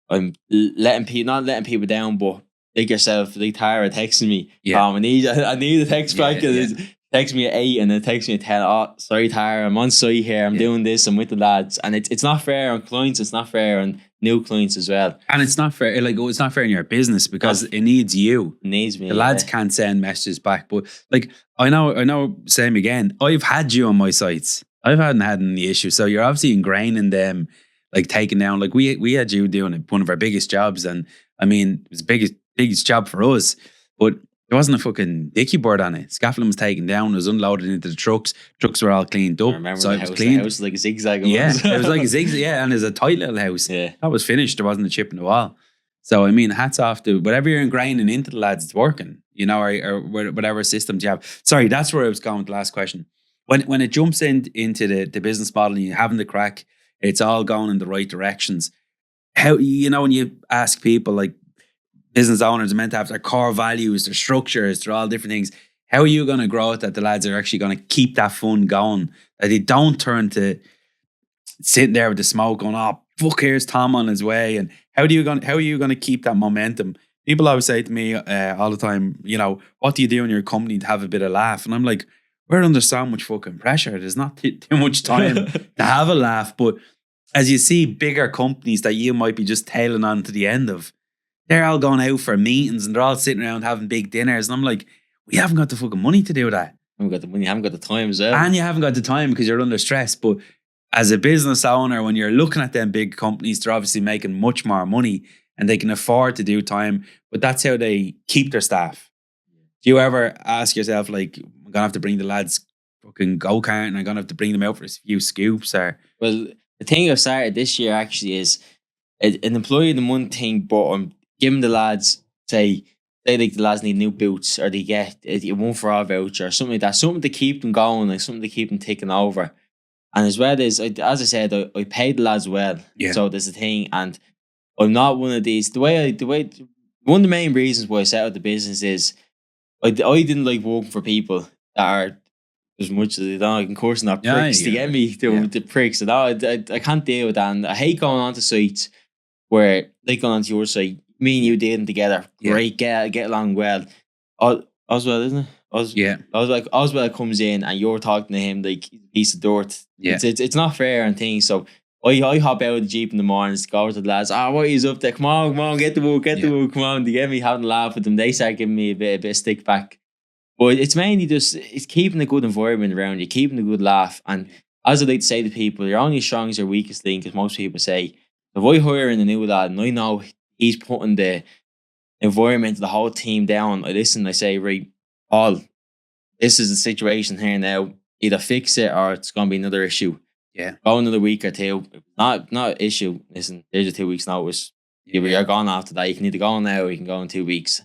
Speaker 2: I'm not letting people down, but like yourself, like Tara texting me,
Speaker 1: Yeah.
Speaker 2: I need a text back, and it's text me at 8 and then text me at 10. Oh, sorry Tara, I'm on site here, I'm doing this, I'm with the lads. And it's not fair on clients, it's not fair on new clients as well.
Speaker 1: And it's not fair, like, it's not fair in your business because it needs you.
Speaker 2: It needs me.
Speaker 1: The lads can't send messages back. But like, I know, same again, I've had you on my sites. I hadn't had any issue. So you're obviously ingraining them, like taking down, like we had you doing one of our biggest jobs. And I mean, it was the biggest job for us, but there wasn't a fucking dicky board on it. Scaffolding was taken down, it was unloaded into the trucks. Trucks were all cleaned up.
Speaker 2: I remember
Speaker 1: so
Speaker 2: the
Speaker 1: it
Speaker 2: house.
Speaker 1: was clean.
Speaker 2: The house was like a zigzag.
Speaker 1: Yeah, it was like a zigzag. Yeah, and it's a tight little house.
Speaker 2: Yeah.
Speaker 1: That was finished. There wasn't a chip in the wall. So I mean, hats off to whatever you're ingraining into the lads, it's working. You know, or whatever systems you have. Sorry, that's where I was going with the last question. When it jumps into the business model and you're having the crack, it's all going in the right directions. How, you know, when you ask people, like, business owners are meant to have their core values, their structures, they're all different things. How are you going to grow it that the lads are actually going to keep that fun going? That they don't turn to sitting there with the smoke going, oh, fuck, here's Tom on his way. And how are you going to keep that momentum? People always say to me all the time, you know, what do you do in your company to have a bit of laugh? And I'm like, we're under so much fucking pressure. There's not too much time to have a laugh. But as you see bigger companies that you might be just tailing on to the end of, they're all going out for meetings and they're all sitting around having big dinners. And I'm like, we haven't got the fucking money to do that.
Speaker 2: I haven't got the money, I haven't got the time as well.
Speaker 1: And you haven't got the time because you're under stress. But as a business owner, when you're looking at them big companies, they're obviously making much more money and they can afford to do time. But that's how they keep their staff. Do you ever ask yourself, like, I'm going to have to bring the lads fucking go-kart and I'm going to have to bring them out for a few scoops? Or
Speaker 2: Well, the thing I've started this year actually is an employee in one thing, but I'm giving the lads, say like the lads need new boots or they get a 1-for-all voucher or something like that, something to keep them going, like something to keep them ticking over. And as well as I said, I pay the lads well.
Speaker 1: Yeah.
Speaker 2: So there's a thing, and I'm not one of these. One of the main reasons why I set up the business is I didn't like working for people that are as much as they don't like encouraging that pricks to get me the pricks. And I can't deal with that. And I hate going on to sites where, like going on to your site, me and you dealing together, great, get along well. Oswald, isn't it? Oswald comes in and you're talking to him like a piece of dirt.
Speaker 1: Yeah.
Speaker 2: It's not fair and things. So I hop out of the Jeep in the mornings, go over to the lads, what are you up there? Come on, get the book, come on. They get me having a laugh with them. They start giving me a bit of stick back. But it's mainly just, it's keeping a good environment around you, keeping a good laugh. And as I like to say to people, you're only as strong as your weakest link, as most people say. If I hire in a new lad and I know he's putting the environment, the whole team down, I listen, I say, right, Paul, this is the situation here now. Either fix it or it's going to be another issue.
Speaker 1: Yeah.
Speaker 2: Go another week or two. Not an issue. Listen, there's a 2 weeks notice. You're gone after that. You can either go now or you can go in 2 weeks.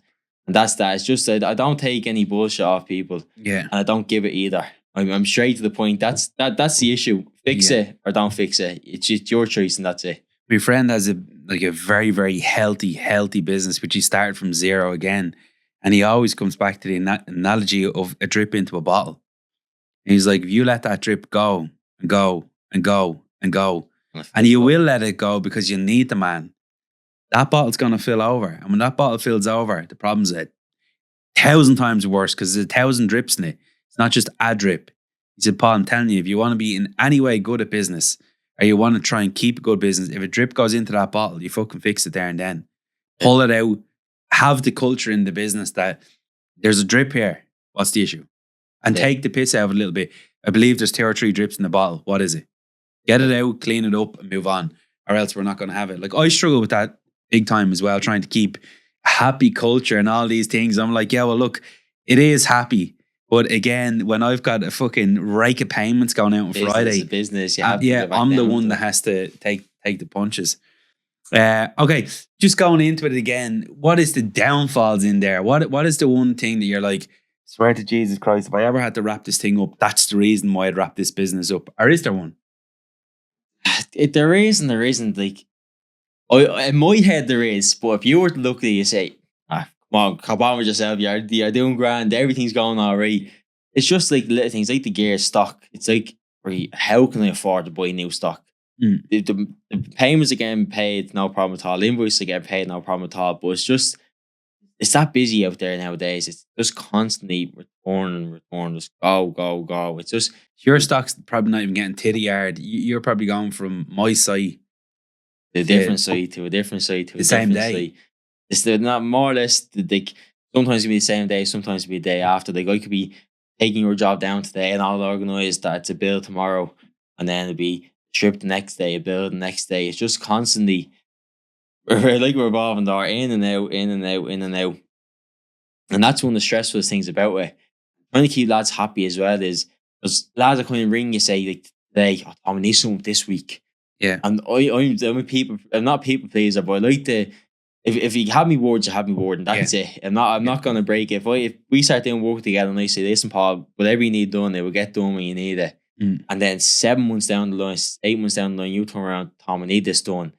Speaker 2: And that's that. It's just that I don't take any bullshit off people.
Speaker 1: Yeah.
Speaker 2: And I don't give it either. I'm straight to the point. That's the issue. Fix it or don't fix it. It's just your choice and that's it.
Speaker 1: My friend has a very, very healthy business, which he started from zero again. And he always comes back to the analogy of a drip into a bottle. And he's like, if you let that drip go and go and go and go, and you will let it go because you need the man, that bottle's going to fill over. And when that bottle fills over, the problem's 1,000 times worse because there's 1,000 drips in it. It's not just a drip. He said, Paul, I'm telling you, if you want to be in any way good at business or you want to try and keep a good business, if a drip goes into that bottle, you fucking fix it there and then. Pull it out. Have the culture in the business that there's a drip here. What's the issue? And take the piss out of it a little bit. I believe there's 2 or 3 drips in the bottle. What is it? Get it out, clean it up and move on, or else we're not going to have it. Like, I struggle with that big time as well, trying to keep happy culture and all these things. I'm like, yeah, well, look, it is happy. But again, when I've got a fucking rake of payments going out on Friday,
Speaker 2: business,
Speaker 1: I'm the one that has to take the punches. Okay, just going into it again, what is the downfalls in there? What is the one thing that you're like, swear to Jesus Christ, if I ever had to wrap this thing up, that's the reason why I'd wrap this business up? Or is there one?
Speaker 2: There is and there isn't. Like, in my head there is, but if you were to look at it, you say, come on with yourself, you're doing grand, everything's going all right. It's just like little things, like the gear stock. It's like, right, how can I afford to buy new stock? The payments are getting paid, no problem at all. Invoices are getting paid, no problem at all. But it's just it's that busy out there nowadays. It's just constantly return, just go. It's just
Speaker 1: Your stock's probably not even getting to the yard. You're probably going from my site
Speaker 2: a different site to a different site to
Speaker 1: the
Speaker 2: a
Speaker 1: same
Speaker 2: different
Speaker 1: day.
Speaker 2: site. It's not more or less like sometimes it'll be the same day, sometimes it'll be a day after. Like I could be taking your job down today and I'll organise that it's a bill tomorrow, and then it'll be trip the next day, a bill the next day. It's just constantly like we're revolving door, in and out, in and out, in and out. And that's one of the stressful things about it. Trying to keep lads happy as well is because lads are kind of ring you say like today, oh Tom, I need something this week.
Speaker 1: Yeah.
Speaker 2: And I'm not a people pleaser, but I like to if you have me word, you have me word, and that's it. I'm not gonna break it. If we start doing work together and I say, listen, Paul, whatever you need done, it will get done when you need it. And then 7 months down the line, 8 months down the line, you turn around, Tom, I need this done.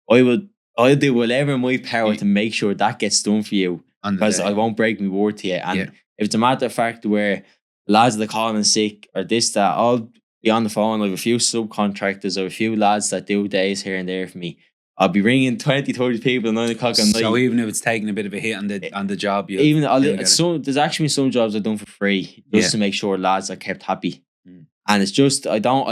Speaker 2: I'll do whatever in my power to make sure that gets done for you, because I won't break my word to you. And if it's a matter of fact where lads that are calling sick or this, that, I'll be on the phone. I have a few subcontractors, I have a few lads that do days here and there for me. I'll be ringing 20, 30 people at 9 o'clock at night.
Speaker 1: So even if it's taking a bit of a hit on the job,
Speaker 2: there's actually been some jobs I've done for free just to make sure lads are kept happy. And it's just I don't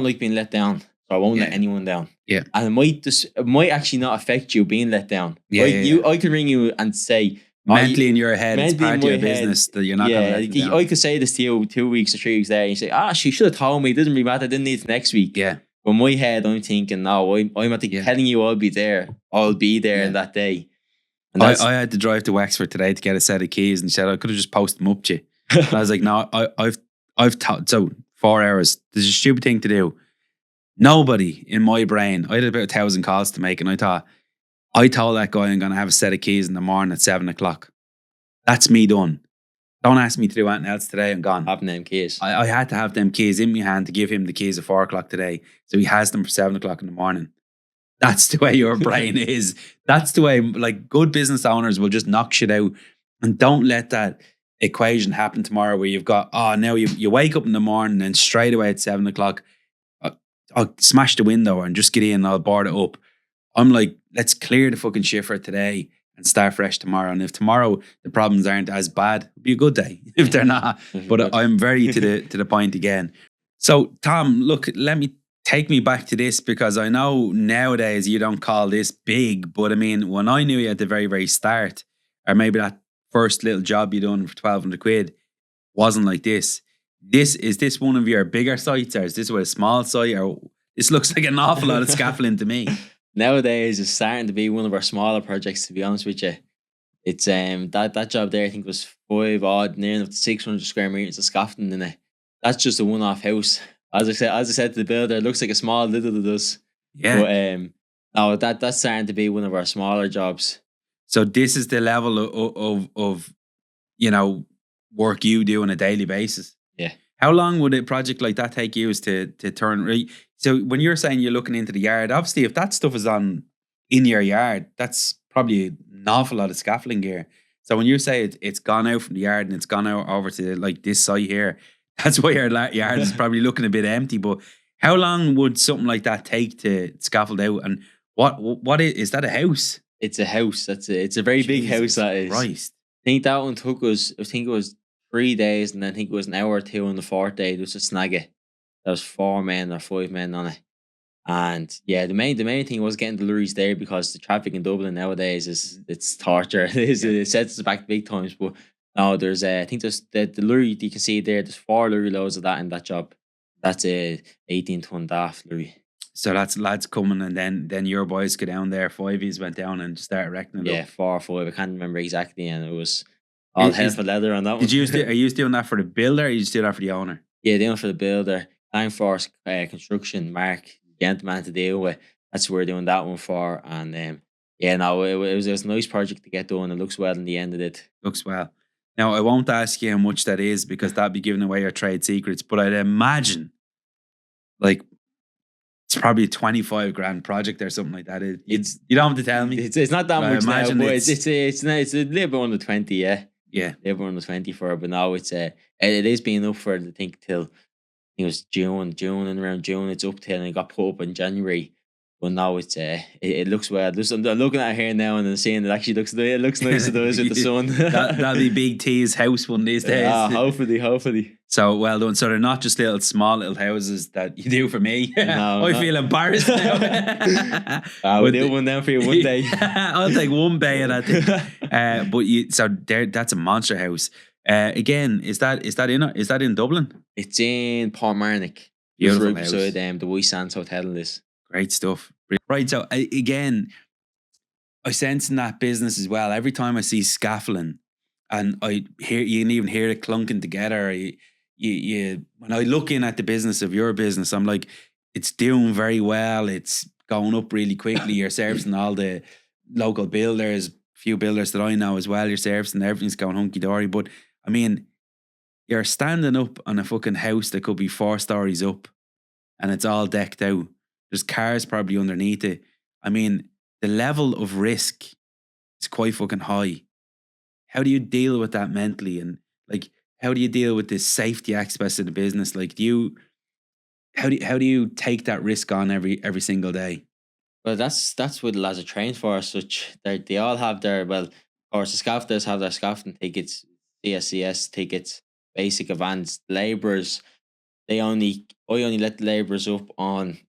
Speaker 2: like being let down, so I won't let anyone down.
Speaker 1: Yeah,
Speaker 2: and it might actually not affect you being let down. I could ring you and say
Speaker 1: mentally in your head, it's part of your business that you're not going to let down.
Speaker 2: I could say this to you 2 weeks or 3 weeks there, and you say, she should have told me. It doesn't really matter. I didn't need it next week.
Speaker 1: Yeah.
Speaker 2: But in my head, I'm thinking, no, I'm telling you I'll be there. I'll be there in that day. And
Speaker 1: I had to drive to Wexford today to get a set of keys, and she said I could have just posted them up to you. And I was like, no, I've taught, so 4 hours. There's a stupid thing to do. Nobody in my brain, I had about 1,000 calls to make, and I told that guy I'm going to have a set of keys in the morning at 7 o'clock. That's me done. Don't ask me to do anything else today. I'm gone.
Speaker 2: Having them keys.
Speaker 1: I had to have them keys in my hand to give him the keys at 4 o'clock today. So he has them for 7 o'clock in the morning. That's the way your brain is. That's the way, like, good business owners will just knock shit out, and don't let that equation happen tomorrow where you've got, now you wake up in the morning and straight away at 7 o'clock, I'll smash the window and just get in and I'll board it up. I'm like, let's clear the fucking shit for today and start fresh tomorrow. And if tomorrow the problems aren't as bad, it'll be a good day if they're not. But I'm very to the point again. So Tom, look, take me back to this, because I know nowadays you don't call this big, but I mean, when I knew you at the very, very start, or maybe that first little job you done for 1,200 quid wasn't like this. Is this one of your bigger sites, or is this a small site, or this looks like an awful lot of scaffolding to me?
Speaker 2: Nowadays, it's starting to be one of our smaller projects, to be honest with you. It's that job there, I think, was 5 odd, near enough to 600 square meters of scaffolding in it. That's just a one-off house. As I said to the builder, it looks like a small little to us.
Speaker 1: Yeah.
Speaker 2: But no, that's starting to be one of our smaller jobs.
Speaker 1: So this is the level of work you do on a daily basis.
Speaker 2: Yeah.
Speaker 1: How long would a project like that take you to turn right? So when you're saying you're looking into the yard, obviously if that stuff is on in your yard, that's probably an awful lot of scaffolding gear. So when you say it's gone out from the yard and it's gone out over to like this site here, that's why your yard is probably looking a bit empty. But how long would something like that take to scaffold out? And what is that, a house?
Speaker 2: It's a house. It's a very big house, that is.
Speaker 1: Christ.
Speaker 2: I think that one took us, I think it was 3 days, and then I think it was an hour or two on the 4th day just to snag it. There was 4 men or 5 men on it. And yeah, the main thing was getting the lorries there, because the traffic in Dublin nowadays it's torture. It sets us back big times. But no, there's I think there's the lorry you can see there. There's 4 lorry loads of that in that job. That's a 18-ton daft lorry.
Speaker 1: So that's lads coming, and then your boys go down there. 5 of you went down and just started wrecking it up.
Speaker 2: Yeah, 4 or 5. I can't remember exactly, and it was all hell for leather on that one.
Speaker 1: Are you doing that for the builder, or are you just doing that for the owner?
Speaker 2: Yeah, doing it for the builder. Time Force Construction, Mark, gentleman to deal with. That's what we're doing that one for. And it was a nice project to get done. It looks well in the end of it.
Speaker 1: Looks well. Now, I won't ask you how much that is, because that'd be giving away your trade secrets. But I'd imagine, like, it's probably a 25 grand project or something like that. You don't have to tell me.
Speaker 2: It's not that much now, but it's a little bit under 20, yeah.
Speaker 1: Yeah.
Speaker 2: A little bit under 20 for it, but now it is being up for, I think, till it was June, and around June it's up till, and it got put up in January. But now it looks well. I'm looking at it here now and I'm seeing it actually looks nice. It does with the sun.
Speaker 1: That'll be Big T's house one of these days.
Speaker 2: Hopefully.
Speaker 1: So well done. So they're not just small little houses that you do for me.
Speaker 2: No,
Speaker 1: I feel embarrassed now.
Speaker 2: We'll do one down for you one day.
Speaker 1: I'll take one bay of that thing. But that's a monster house. Again, is that in Dublin?
Speaker 2: It's in Portmarnock.
Speaker 1: Beautiful
Speaker 2: right
Speaker 1: house.
Speaker 2: beside the White Sands Hotel. This
Speaker 1: great stuff. Right. So again, I sense in that business as well. Every time I see scaffolding, and you can even hear it clunking together. You when I look in at the business of your business, I'm like, it's doing very well. It's going up really quickly. You're servicing all the local builders, few builders that I know as well. You're servicing, everything's going hunky dory. But I mean, you're standing up on a fucking house that could be 4 stories up, and it's all decked out. There's cars probably underneath it. I mean, the level of risk is quite fucking high. How do you deal with that mentally? And like, how do you deal with the safety aspects of the business? Like, how do you take that risk on every single day?
Speaker 2: Well, that's what the lads are trained for. Such they all have their, well, of course the scaffolders have their scaffolding tickets, CSCS tickets, basic, advanced. Labourers, I only let the labourers up on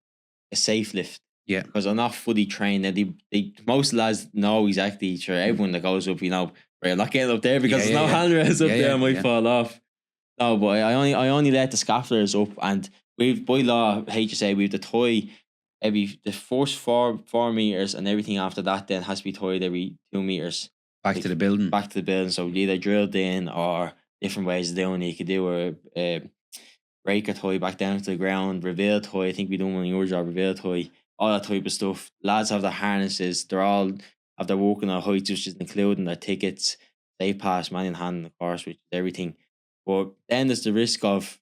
Speaker 2: a safe lift.
Speaker 1: Yeah,
Speaker 2: because I'm not fully trained. They most lads know exactly. Sure, everyone that goes up, right, I'm not getting up there because there's no handrails up there. I might fall off. No, but I only let the scaffolders up, and we've by law HSA we've the tie the first 4 meters, and everything after that then has to be tied every 2 meters
Speaker 1: back to the building.
Speaker 2: So either drilled in or different ways of doing it. You could do a breaker tie back down to the ground, reveal tie. I think we done one in your job, reveal tie. All that type of stuff. Lads have their harnesses. They're all have their working on heights, which is including their tickets. They pass man in hand, of course, which is everything. But then there's the risk of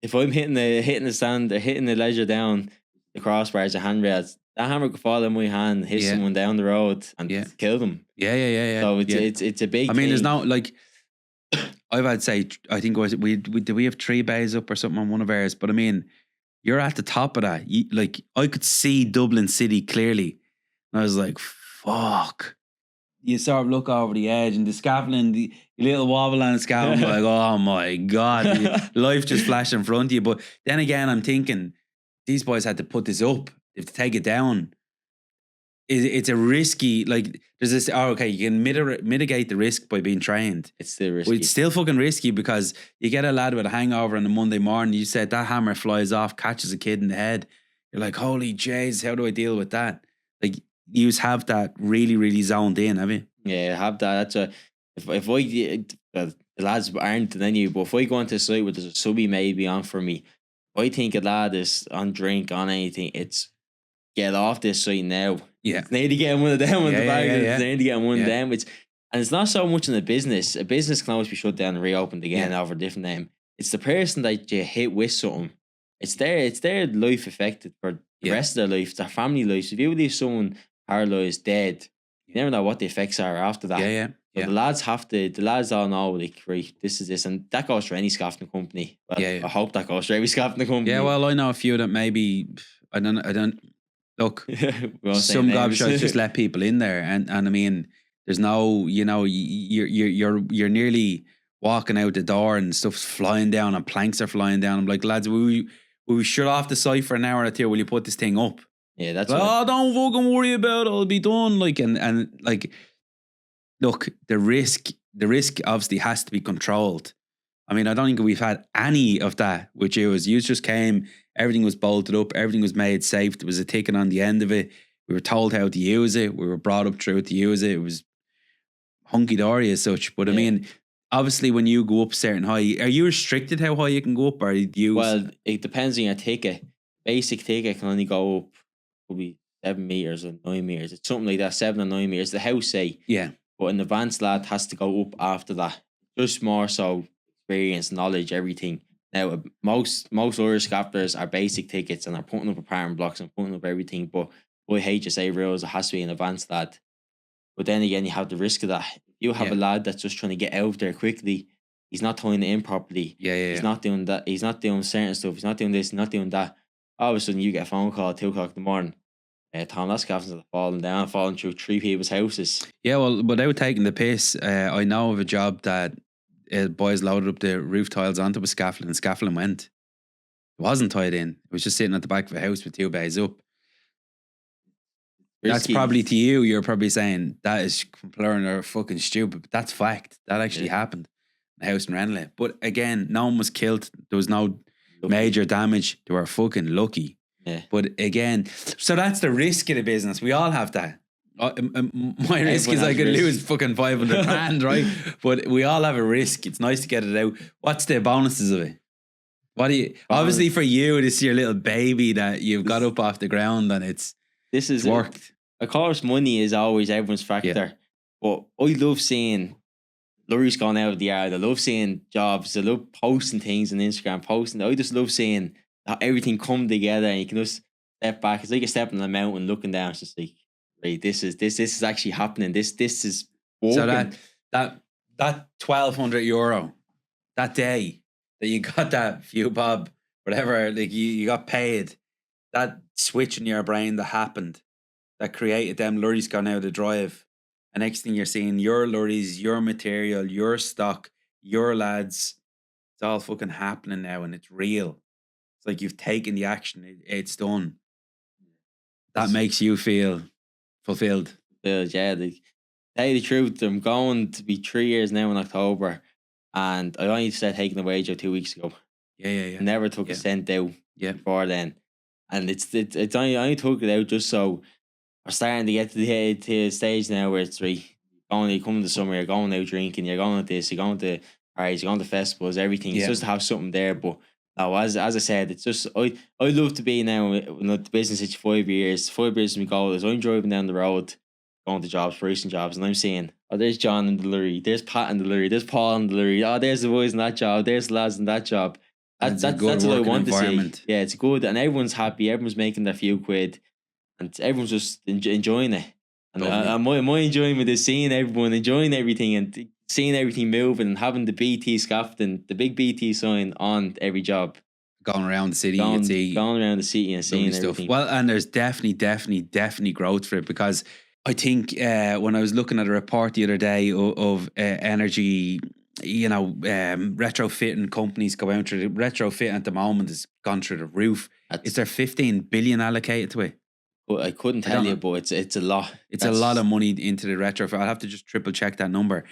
Speaker 2: if I'm hitting the stand, or hitting the ledger down, the crossbars, the handrails, that hammer could fall in my hand, hit someone down the road, and kill them.
Speaker 1: Yeah.
Speaker 2: So it's a big.
Speaker 1: I mean, there's no like. I've had say I think we have 3 bays up or something on one of ours, but I mean, you're at the top of that. Like, I could see Dublin City clearly. And I was like, fuck. You sort of look over the edge and the scaffolding, the little wobble on the scaffolding, like, oh my God. Life just flashed in front of you. But then again, I'm thinking, these boys had to put this up. They have to take it down. It's a risky, like, there's this, okay, you can mitigate the risk by being trained.
Speaker 2: It's still risky.
Speaker 1: But it's still fucking risky because you get a lad with a hangover on a Monday morning, you said that hammer flies off, catches a kid in the head. You're like, holy jeez, how do I deal with that? Like, you have that really, really zoned in, have you?
Speaker 2: Yeah, I have that. That's if I, the lads aren't than you, but if I go onto a site where there's a subby maybe on for me, if I think a lad is on drink, on anything, it's get off this site now.
Speaker 1: Yeah.
Speaker 2: It's need to get one of them on the bag. It's need to get one of them. And it's not so much in a business. A business can always be shut down and reopened again over a different name. It's the person that you hit with something. It's their life affected for the rest of their life, their family life. If you leave someone paralyzed, dead, you never know what the effects are after that. So the lads all know, like, right, this is this, and that goes for any scaffolding company. Well, I hope that goes for every scaffolding company.
Speaker 1: Yeah, well, I know a few that maybe I don't look. Some gobshites just let people in there, and I mean, there's no, you're nearly walking out the door and stuff's flying down and planks are flying down. I'm like, lads, will we shut off the site for an hour or two? Will you put this thing up?
Speaker 2: Yeah, that's
Speaker 1: like, don't fucking worry about it. It'll be done. Like, and like, look, the risk obviously has to be controlled. I mean, I don't think we've had any of that with you. You just came, everything was bolted up, everything was made safe. There was a ticket on the end of it. We were told how to use it. We were brought up through it to use it. It was hunky-dory as such. But I mean, obviously when you go up certain high, are you restricted how high you can go up? Or
Speaker 2: well, it depends on your ticket. Basic ticket can only go up probably 7 meters or 9 meters. It's something like that, 7 or 9 meters. The house say.
Speaker 1: Yeah.
Speaker 2: But an advanced lad has to go up after that. Just more so experience, knowledge, everything. Now, most other scaffolders are basic tickets and are putting up apartment blocks and putting up everything. But by HSA rules, it has to be an advanced lad. But then again, you have the risk of that. You have a lad that's just trying to get out there quickly. He's not tying it in properly. He's not doing that. He's not doing certain stuff. He's not doing this. He's not doing that. All of a sudden, you get a phone call at 2 o'clock in the morning. Tom, that scaffolding's falling through 3 people's houses.
Speaker 1: Yeah, well, without taking the piss, I know of a job that boys loaded up the roof tiles onto a scaffolding and scaffolding went. It wasn't tied in. It was just sitting at the back of a house with 2 bays up. That's
Speaker 2: Risky.
Speaker 1: probably to you, you're probably saying that is completely or fucking stupid, but that's fact. That actually happened. The house in Renly. But again, no one was killed. There was no major damage. They were fucking lucky.
Speaker 2: Yeah.
Speaker 1: But again, so that's the risk of the business. We all have that. My risk is I could lose fucking 500 grand, right? But we all have a risk. It's nice to get it out. What's the bonuses of it? What do you? Obviously, for you, this is your little baby that you've got up off the ground and it's worked.
Speaker 2: Of course, money is always everyone's factor.
Speaker 1: Yeah.
Speaker 2: But I love seeing lorries going out of the yard. I love seeing jobs. I love posting things on Instagram. I just love seeing how everything come together and you can just step back. It's like a step on the mountain looking down. It's just like, right, this is actually happening. This is working.
Speaker 1: So that €1,200 that day that you got that few bob, whatever, like you got paid, that switch in your brain that happened, that created them lorries going out of the drive. And next thing you're seeing your lorries, your material, your stock, your lads, it's all fucking happening now and it's real. It's like you've taken the action, it's done. That makes you feel fulfilled.
Speaker 2: Yeah, to tell you the truth, I'm going to be 3 years now in October, and I only started taking the wage out 2 weeks ago.
Speaker 1: Yeah.
Speaker 2: I never took a cent out before then, and it's I only took it out just so we're starting to get to the stage now where it's right. You come in the summer, you're going out drinking, you're going to this, you're going to parties, you're going to festivals, everything. It's just to have something there, but. No, as I said, it's just I love to be now in the business. It's 5 years. 5 years is my goal. Is I'm driving down the road, going to jobs, recent jobs, and I'm seeing, oh, there's John in the lorry, there's Pat in the lorry, there's Paul in the lorry. Oh, there's the boys in that job, there's the lads in that job. That's what I want to see. Yeah, it's good, and everyone's happy. Everyone's making their few quid, and everyone's just enjoying it. And my enjoyment is seeing everyone enjoying everything and seeing everything moving and having the BT scaffolding, the big BT sign on every job.
Speaker 1: Going around the city,
Speaker 2: going around the city and seeing everything.
Speaker 1: Stuff. Well, and there's definitely growth for it, because I think when I was looking at a report the other day of energy, retrofitting companies go out through the retrofit at the moment has gone through the roof. Is there 15 billion allocated to it?
Speaker 2: Well, I couldn't tell you, but it's a lot.
Speaker 1: It's a lot of money into the retrofit. I'll have to just triple check that number.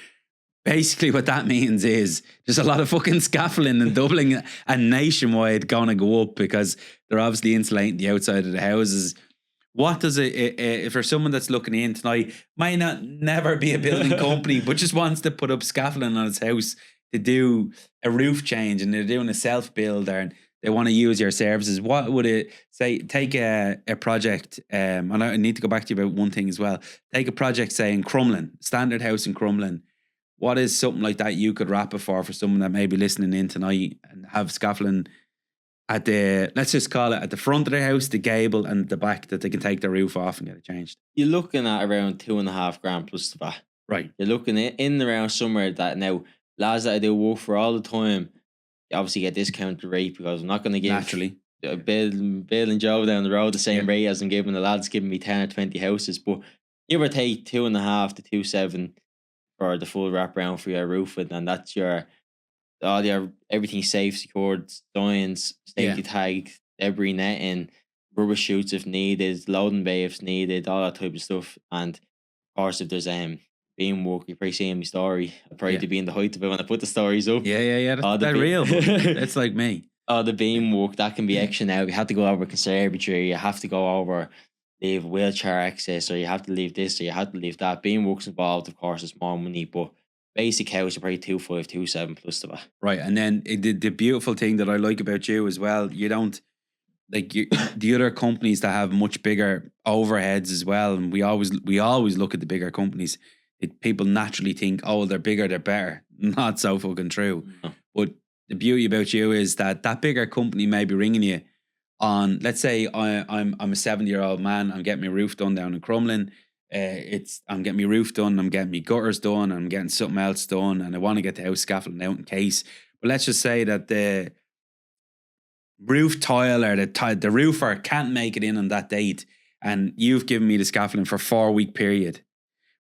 Speaker 1: Basically, what that means is there's a lot of fucking scaffolding and doubling and nationwide going to go up, because they're obviously insulating the outside of the houses. What does it, for someone that's looking in tonight, might never be a building company, but just wants to put up scaffolding on its house to do a roof change, and they're doing a self-build and they want to use your services, what would it say? Take a project, and I need to go back to you about one thing as well. Take a project, say in Crumlin, standard house in Crumlin. What is something like that you could wrap it for someone that may be listening in tonight and have scaffolding at the, let's just call it at the front of the house, the gable and the back, that they can take the roof off and get it changed?
Speaker 2: You're looking at around $2.5 plus the VAT.
Speaker 1: Right.
Speaker 2: You're looking in around somewhere that now, lads that I do work for all the time, you obviously get discounted rate, because I'm not going to give
Speaker 1: naturally
Speaker 2: Bill and Joe down the road the same rate as I'm giving the lads giving me 10 or 20 houses. But give or take 2.5 to 2.7 for the full wraparound for your roofing, and that's your everything safe, secured, signs, safety tag, debris netting, rubber chutes if needed, loading bay if needed, all that type of stuff. And of course, if there's beam work, you're probably seeing my story. I'll probably be in the height of it when I put the stories up.
Speaker 1: Yeah. That's real. It's like me.
Speaker 2: Oh, the beam work, that can be extra now. You have to go over conservatory, you have to go over leave wheelchair access, or you have to leave this, or you have to leave that. Beam work's involved, of course, it's more money, but basic house are probably 2.5, 2.7 plus the VAT.
Speaker 1: Right, and then the beautiful thing that I like about you as well, you don't like the other companies that have much bigger overheads as well, and we always look at the bigger companies. People naturally think, oh, they're bigger, they're better. Not so fucking true. No. But the beauty about you is that bigger company may be ringing you on, let's say I'm a 70-year-old man, I'm getting my roof done down in Crumlin. I'm getting my roof done, I'm getting my gutters done, I'm getting something else done, and I want to get the house scaffolding out in case. But let's just say that the roof tile or the roofer can't make it in on that date, and you've given me the scaffolding for a 4-week period.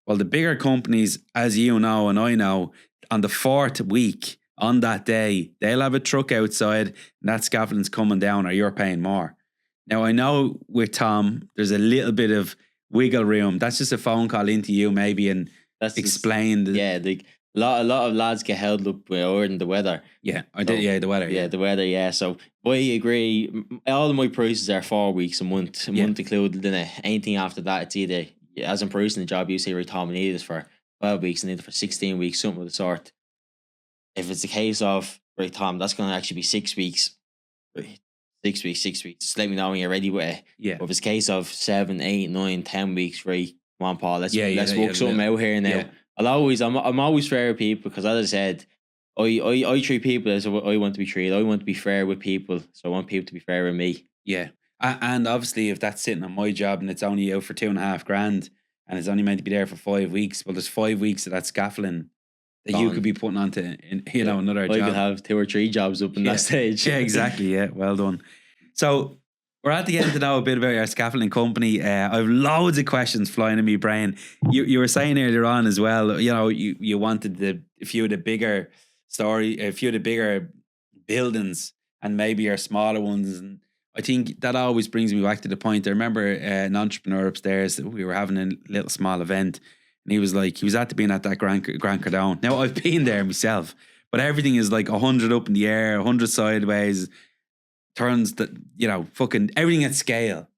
Speaker 1: Well, the bigger companies, as you know and I know, on the 4th week, on that day, they'll have a truck outside and that scaffolding's coming down or you're paying more. Now, I know with Tom, there's a little bit of wiggle room. That's just a phone call into you maybe and explain.
Speaker 2: Like a lot of lads get held up with the weather.
Speaker 1: The weather.
Speaker 2: Yeah, the weather, yeah. So I agree. All of my prices are 4 weeks, a month included in it. Anything after that, it's either, as I'm producing the job, you say, right, Tom, I need this for 12 weeks, I need it for 16 weeks, something of the sort. If it's the case of, right, Tom, that's going to actually be 6 weeks. Right, 6 weeks. Just let me know when you're ready with it.
Speaker 1: Yeah.
Speaker 2: But if it's a case of 7, 8, 9, 10 weeks, right, come on, Paul, let's work something out here now.
Speaker 1: Yeah.
Speaker 2: I'm always fair with people because, as I said, I treat people as I want to be treated. I want to be fair with people, so I want people to be fair with me.
Speaker 1: Yeah. And obviously, if that's sitting on my job and it's only out for $2,500 and it's only meant to be there for 5 weeks, well, there's 5 weeks of that scaffolding that you could be putting onto, another job.
Speaker 2: I could have 2 or 3 jobs up in that stage.
Speaker 1: Yeah, exactly. Yeah, well done. So we're at the end to know a bit about your scaffolding company. I have loads of questions flying in my brain. You were saying earlier on as well, you wanted a few of the bigger buildings and maybe your smaller ones. And I think that always brings me back to the point. I remember an entrepreneur upstairs that we were having a little small event. And he was at being at that Grand Cardone. Now, I've been there myself, but everything is like 100 up in the air, 100 sideways, turns that, fucking everything at scale.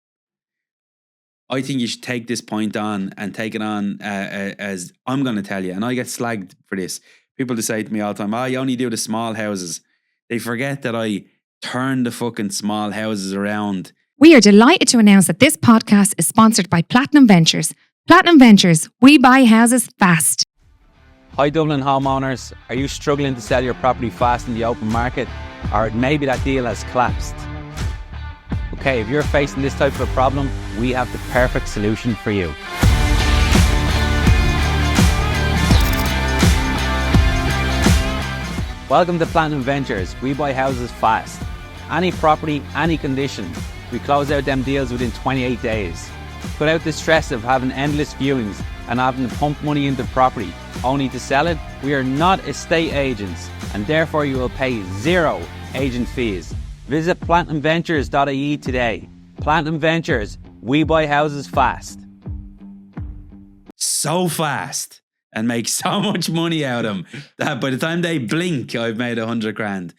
Speaker 1: I think you should take this point on and take it on as I'm going to tell you. And I get slagged for this. People just say to me all the time, you only do the small houses. They forget that I turn the fucking small houses around.
Speaker 3: We are delighted to announce that this podcast is sponsored by Platinum Ventures. Platinum Ventures, we buy houses fast.
Speaker 4: Hi Dublin homeowners, are you struggling to sell your property fast in the open market? Or maybe that deal has collapsed? Okay, if you're facing this type of a problem, we have the perfect solution for you. Welcome to Platinum Ventures, we buy houses fast. Any property, any condition, we close out them deals within 28 days. Cut out the stress of having endless viewings and having to pump money into property only to sell it. We are not estate agents and therefore you will pay 0 agent fees. Visit platinumventures.ie today. Platinum Ventures, we buy houses fast.
Speaker 1: So fast and make so much money out of them that by the time they blink, I've made $100,000.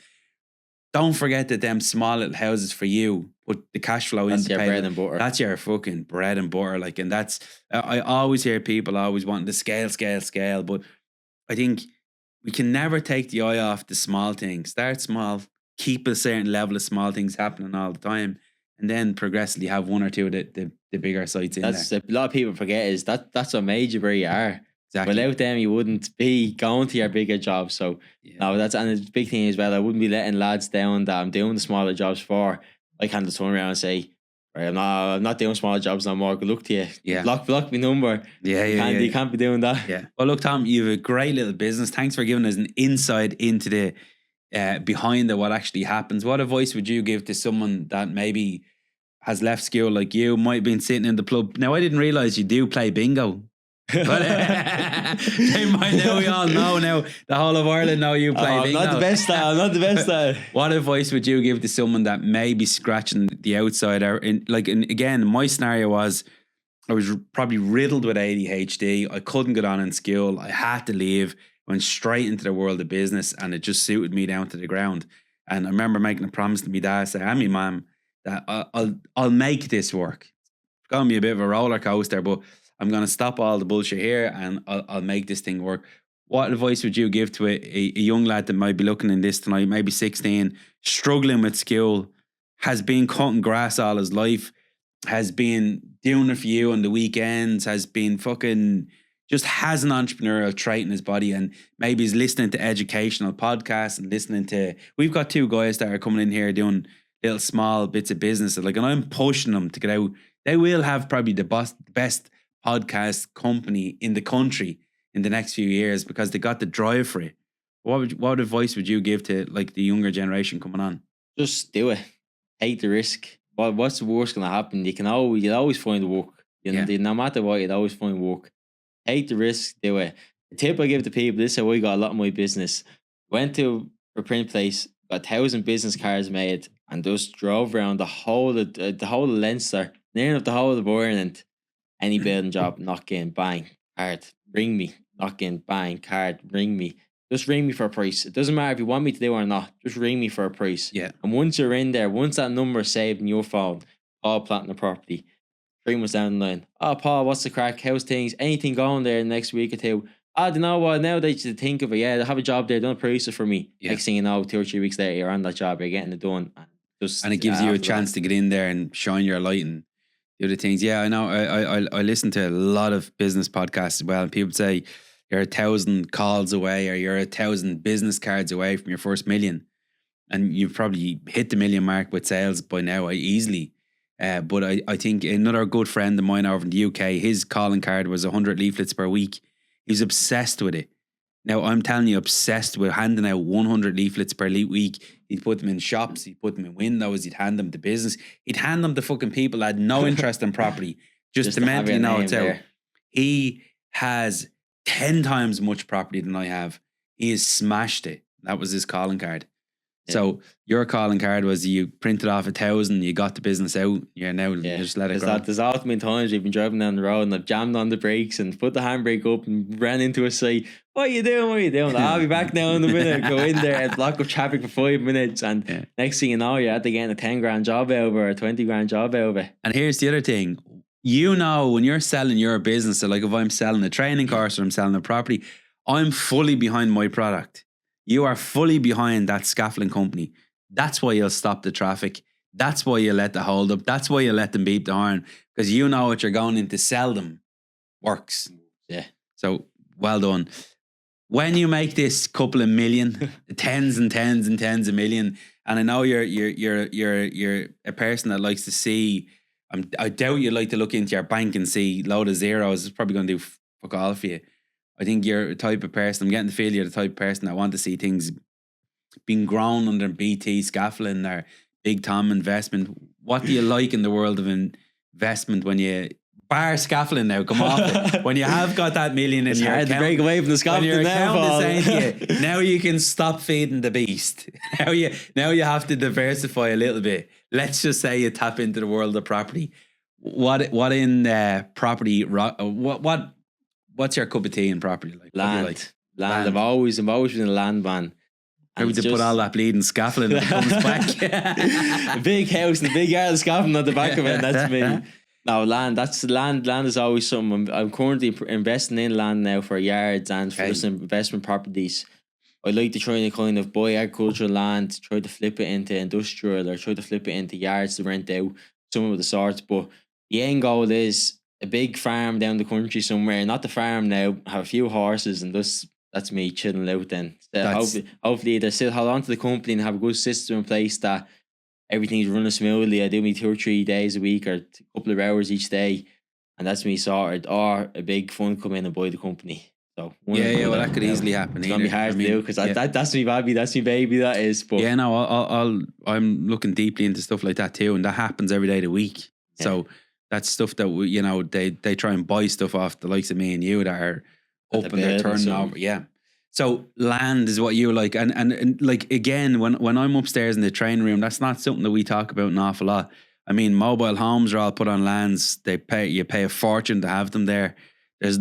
Speaker 1: Don't forget that them small little houses for you put the cash flow into
Speaker 2: your bread and butter.
Speaker 1: That's your fucking bread and butter. And that's, I always hear people always wanting to scale. But I think we can never take the eye off the small things. Start small, keep a certain level of small things happening all the time, and then progressively have 1 or 2 of the bigger sites in there.
Speaker 2: A lot of people forget is that's what made you where you are.
Speaker 1: Exactly.
Speaker 2: Without them, you wouldn't be going to your bigger jobs. So no, and the big thing as well. I wouldn't be letting lads down that I'm doing the smaller jobs for. I can't just turn around and say, right, I'm not doing smaller jobs no more. Good luck to you.
Speaker 1: Yeah.
Speaker 2: Block my number. You can't be doing that.
Speaker 1: Yeah. Well, look, Tom, you have a great little business. Thanks for giving us an insight into the behind what actually happens. What advice would you give to someone that maybe has left school like you, might have been sitting in the pub? Now, I didn't realize you do play bingo. But they might know, we all know now, the whole of Ireland know you play bingo.
Speaker 2: I'm not the best at it.
Speaker 1: What advice would you give to someone that may be scratching the outside? Again, my scenario was I was probably riddled with ADHD. I couldn't get on in school. I had to leave, went straight into the world of business, and it just suited me down to the ground. And I remember making a promise to my dad, say, "I'm my mum, that I'll make this work. It's going to be a bit of a roller coaster, but I'm going to stop all the bullshit here and I'll make this thing work." What advice would you give to a young lad that might be looking in this tonight, maybe 16, struggling with school, has been cutting grass all his life, has been doing it for you on the weekends, has been just has an entrepreneurial trait in his body, and maybe he's listening to educational podcasts and we've got 2 guys that are coming in here doing little small bits of business, and I'm pushing them to get out. They will have probably the best podcast company in the country in the next few years because they got the drive for it. What advice would you give to the younger generation coming on?
Speaker 2: Just do it. Take the risk. what's the worst gonna happen? You'll always find work. No matter what, you'll always find work. Take the risk, do it. The tip I give to people, this is how I got a lot of my business. Went to a print place, got 1,000 business cards made, and just drove around the whole of Leinster, near enough the whole of Ireland. Any building job, knock in, bang, card, ring me, knock in, bang, card, ring me. Just ring me for a price. It doesn't matter if you want me to do it or not. Just ring me for a price.
Speaker 1: Yeah.
Speaker 2: And once you're in there, once that number is saved in your phone, Paul Platinum Property, 3 months down the line. Oh, Paul, what's the crack? How's things? Anything going there next week or two? Oh, do you know what? Now that you think of it, yeah, they have a job there. Don't price it for me.
Speaker 1: Yeah.
Speaker 2: Next thing you know, 2 or 3 weeks later, you're on that job. You're getting it done.
Speaker 1: And it gives you a chance to get in there and shine your light and do the things. Yeah, I know. I listen to a lot of business podcasts as well, and people say you're 1,000 calls away or you're 1,000 business cards away from your first million, and you've probably hit the million mark with sales by now easily. But I think another good friend of mine over in the UK, his calling card was 100 leaflets per week. He's obsessed with it. Now, I'm telling you, obsessed with handing out 100 leaflets per week. He'd put them in shops, he'd put them in windows, he'd hand them to business. He'd hand them to fucking people that had no interest in property. Just to mentally know it's out. He has 10 times much property than I have. He has smashed it. That was his calling card. Yeah. So your calling card was you printed off 1,000, you got the business out, you just let it go.
Speaker 2: There's often been times we've been driving down the road and I've jammed on the brakes and put the handbrake up and ran into a site. What are you doing? I'll be back now in a minute. Go in there and block up traffic for 5 minutes, and next thing you know, you're at the getting a 10 grand job over or a 20 grand job over.
Speaker 1: And here's the other thing. When you're selling your business, so like if I'm selling a training course or I'm selling a property, I'm fully behind my product. You are fully behind that scaffolding company. That's why you'll stop the traffic. That's why you let the hold up. That's why you let them beep the horn, because you know what you're going in to sell them works.
Speaker 2: Yeah.
Speaker 1: So well done. When you make this couple of million, tens and tens and tens of million, and I know you're a person that likes to see. I doubt you like to look into your bank and see a load of zeros. It's probably going to do fuck all for you. I think you're the type of person, I'm getting the feel you're the type of person that want to see things being grown under BT Scaffolding or Big Tom investment. What do you like in the world of investment when you bar scaffolding now? Come off when you have got that million in your account.
Speaker 2: To break away from the scaffolding
Speaker 1: now you can stop feeding the beast. Now you have to diversify a little bit. Let's just say you tap into the world of property. What in property? What's your cup of tea in property like?
Speaker 2: Land. I've always been a land man.
Speaker 1: How to put all that bleeding scaffolding that comes back.
Speaker 2: A big house and a big yard of scaffolding at the back of it. That's me. No, land. That's land. Land is always something. I'm currently investing in land now for yards and for some investment properties. I like to try to kind of buy agricultural land, try to flip it into industrial or try to flip it into yards to rent out, some of the sorts. But the end goal is a big farm down the country somewhere, not the farm now, have a few horses, and that's me chilling out then. Hopefully they still hold on to the company and have a good system in place that everything's running smoothly. I do me 2 or 3 days a week or a couple of hours each day, and that's me sorted. Or a big fund come in and buy the company. So
Speaker 1: well, that could easily happen.
Speaker 2: It's gonna be hard to do because that's me baby, that's me baby. That is. But
Speaker 1: yeah, no, I'm looking deeply into stuff like that too, and that happens every day of the week. Yeah. So that's stuff that they try and buy stuff off the likes of me and you that are up and they're turning over. Yeah. So land is what you like, and like again, when I'm upstairs in the training room, that's not something that we talk about an awful lot. I mean, mobile homes are all put on lands. You pay a fortune to have them there. There's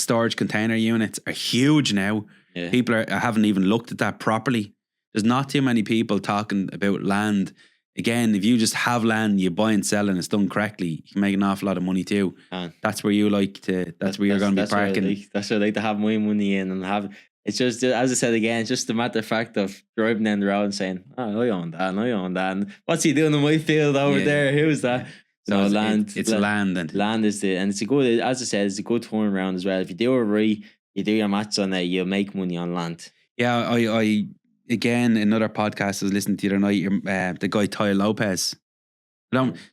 Speaker 1: storage container units are huge now. Yeah. People haven't even looked at that properly. There's not too many people talking about land. Again, if you just have land, you buy and sell and it's done correctly, you can make an awful lot of money too. That's where you like to. That's where you're going to be parking.
Speaker 2: That's where I like to have my money in and have. It's just, as I said again, it's just the matter of fact of driving down the road and saying, "Oh, I own that, and I own that." And what's he doing in my field over there? Who's that?
Speaker 1: So land. It's land, and
Speaker 2: land is and it's a good. As I said, it's a good turnaround as well. If you do it right, you do your maths on it, you'll make money on land.
Speaker 1: Yeah, I again, another podcast I was listening to the other night, the guy Ty Lopez.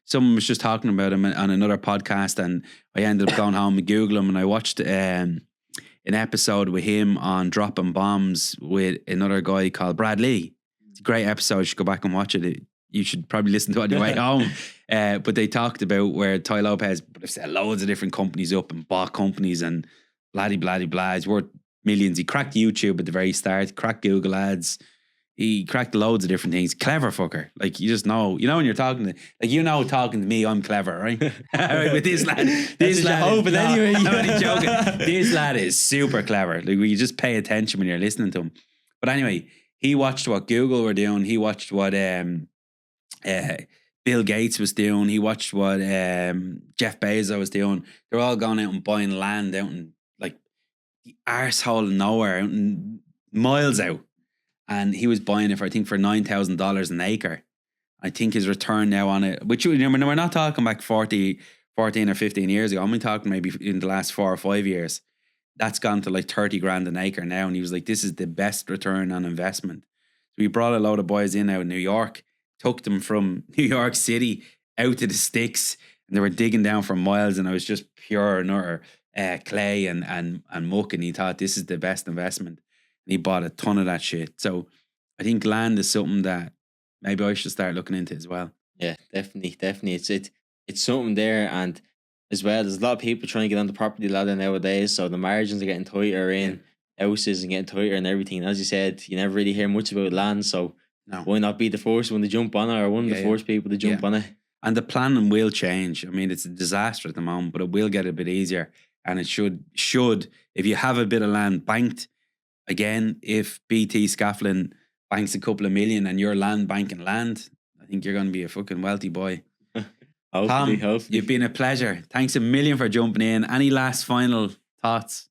Speaker 1: Someone was just talking about him on another podcast, and I ended up going home and Google him, and I watched an episode with him on dropping bombs with another guy called Brad Lee. It's a great episode. You should go back and watch it. you should probably listen to it on your way home. But they talked about where Ty Lopez set loads of different companies up and bought companies and blah. He's worth millions. He cracked YouTube at the very start, cracked Google Ads. He cracked loads of different things. Clever fucker. Like, you just know, when you're talking to me, I'm clever, right? Right, with this lad, anyway. I'm only joking. This lad is super clever. Like, you just pay attention when you're listening to him. But anyway, he watched what Google were doing. He watched what Bill Gates was doing. He watched what Jeff Bezos was doing. They're all going out and buying land out in like the arsehole of nowhere, out in miles out. And he was buying it for, I think, for $9,000 an acre. I think his return now on it, which, we're not talking back 14 or 15 years ago. I'm only talking maybe in the last 4 or 5 years. That's gone to like 30 grand an acre now. And he was like, this is the best return on investment. So we brought a load of boys in out in New York, took them from New York City out to the sticks, and they were digging down for miles, and it was just pure and utter clay and muck. And he thought, this is the best investment. And he bought a ton of that shit. So I think land is something that maybe I should start looking into as well.
Speaker 2: Yeah, definitely. It's something there, and as well, there's a lot of people trying to get on the property ladder nowadays. So the margins are getting tighter in houses and getting tighter and everything. As you said, you never really hear much about land. So why not be the first one to jump on it, or one of the first people to jump on it?
Speaker 1: And the planning will change. I mean, it's a disaster at the moment, but it will get a bit easier. And it should, if you have a bit of land banked, again, if BT Scaffolding banks a couple of million and you're land banking land, I think you're going to be a fucking wealthy boy.
Speaker 2: Hopefully.
Speaker 1: You've been a pleasure. Thanks a million for jumping in. Any last final thoughts?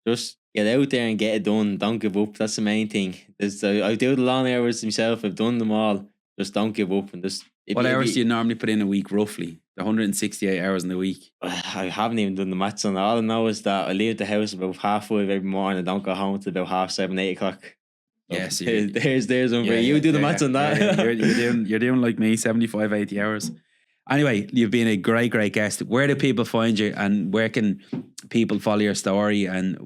Speaker 2: Just get out there and get it done. Don't give up. That's the main thing. I do the long hours myself. I've done them all. Just don't give up. And just
Speaker 1: what hours do you normally put in a week, roughly? The 168 hours in the week.
Speaker 2: I haven't even done the maths on it. All I know is that I leave the house about 5:30 every morning. I don't go home until about 7:30, 8 o'clock. So
Speaker 1: yes,
Speaker 2: there's one for you. You do the maths on that.
Speaker 1: You're doing like me, 75, 80 hours. Anyway, you've been a great guest. Where do people find you, and where can people follow your story? And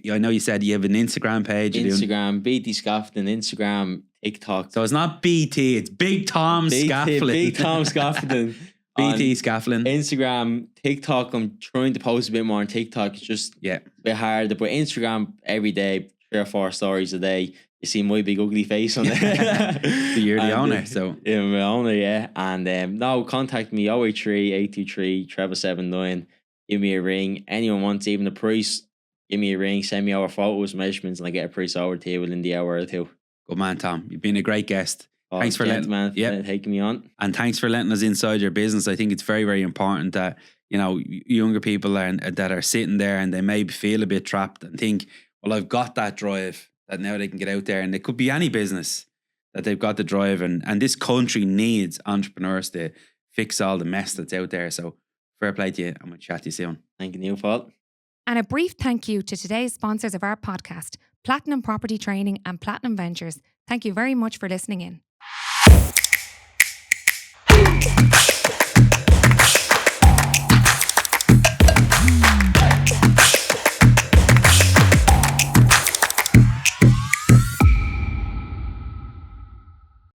Speaker 1: I know you said you have an Instagram page.
Speaker 2: Instagram, BT Scaffolding, Instagram, TikTok.
Speaker 1: So it's not BT, it's Big Tom Scaffolding.
Speaker 2: Big Tom Scaffolding.
Speaker 1: BT Scaffolding.
Speaker 2: Instagram, TikTok. I'm trying to post a bit more on TikTok. It's just a bit harder. But Instagram, every day, 3 or 4 stories a day. You see my big ugly face on there.
Speaker 1: So you're the owner, so.
Speaker 2: Yeah, I'm the owner, yeah. And no, contact me, 083-823-779. Give me a ring. Anyone wants even a price, give me a ring. Send me our photos, measurements, and I get a price over to you within the hour or two.
Speaker 1: Good man, Tom. You've been a great guest. Thanks for
Speaker 2: taking me on.
Speaker 1: And thanks for letting us inside your business. I think it's very, very important that, younger people that are sitting there and they may feel a bit trapped and think, well, I've got that drive, that now they can get out there, and it could be any business that they've got the drive, and this country needs entrepreneurs to fix all the mess that's out there. So fair play to you. I'm going to chat to you soon.
Speaker 2: Thank you, Paul.
Speaker 3: And a brief thank you to today's sponsors of our podcast, Platinum Property Training and Platinum Ventures. Thank you very much for listening in.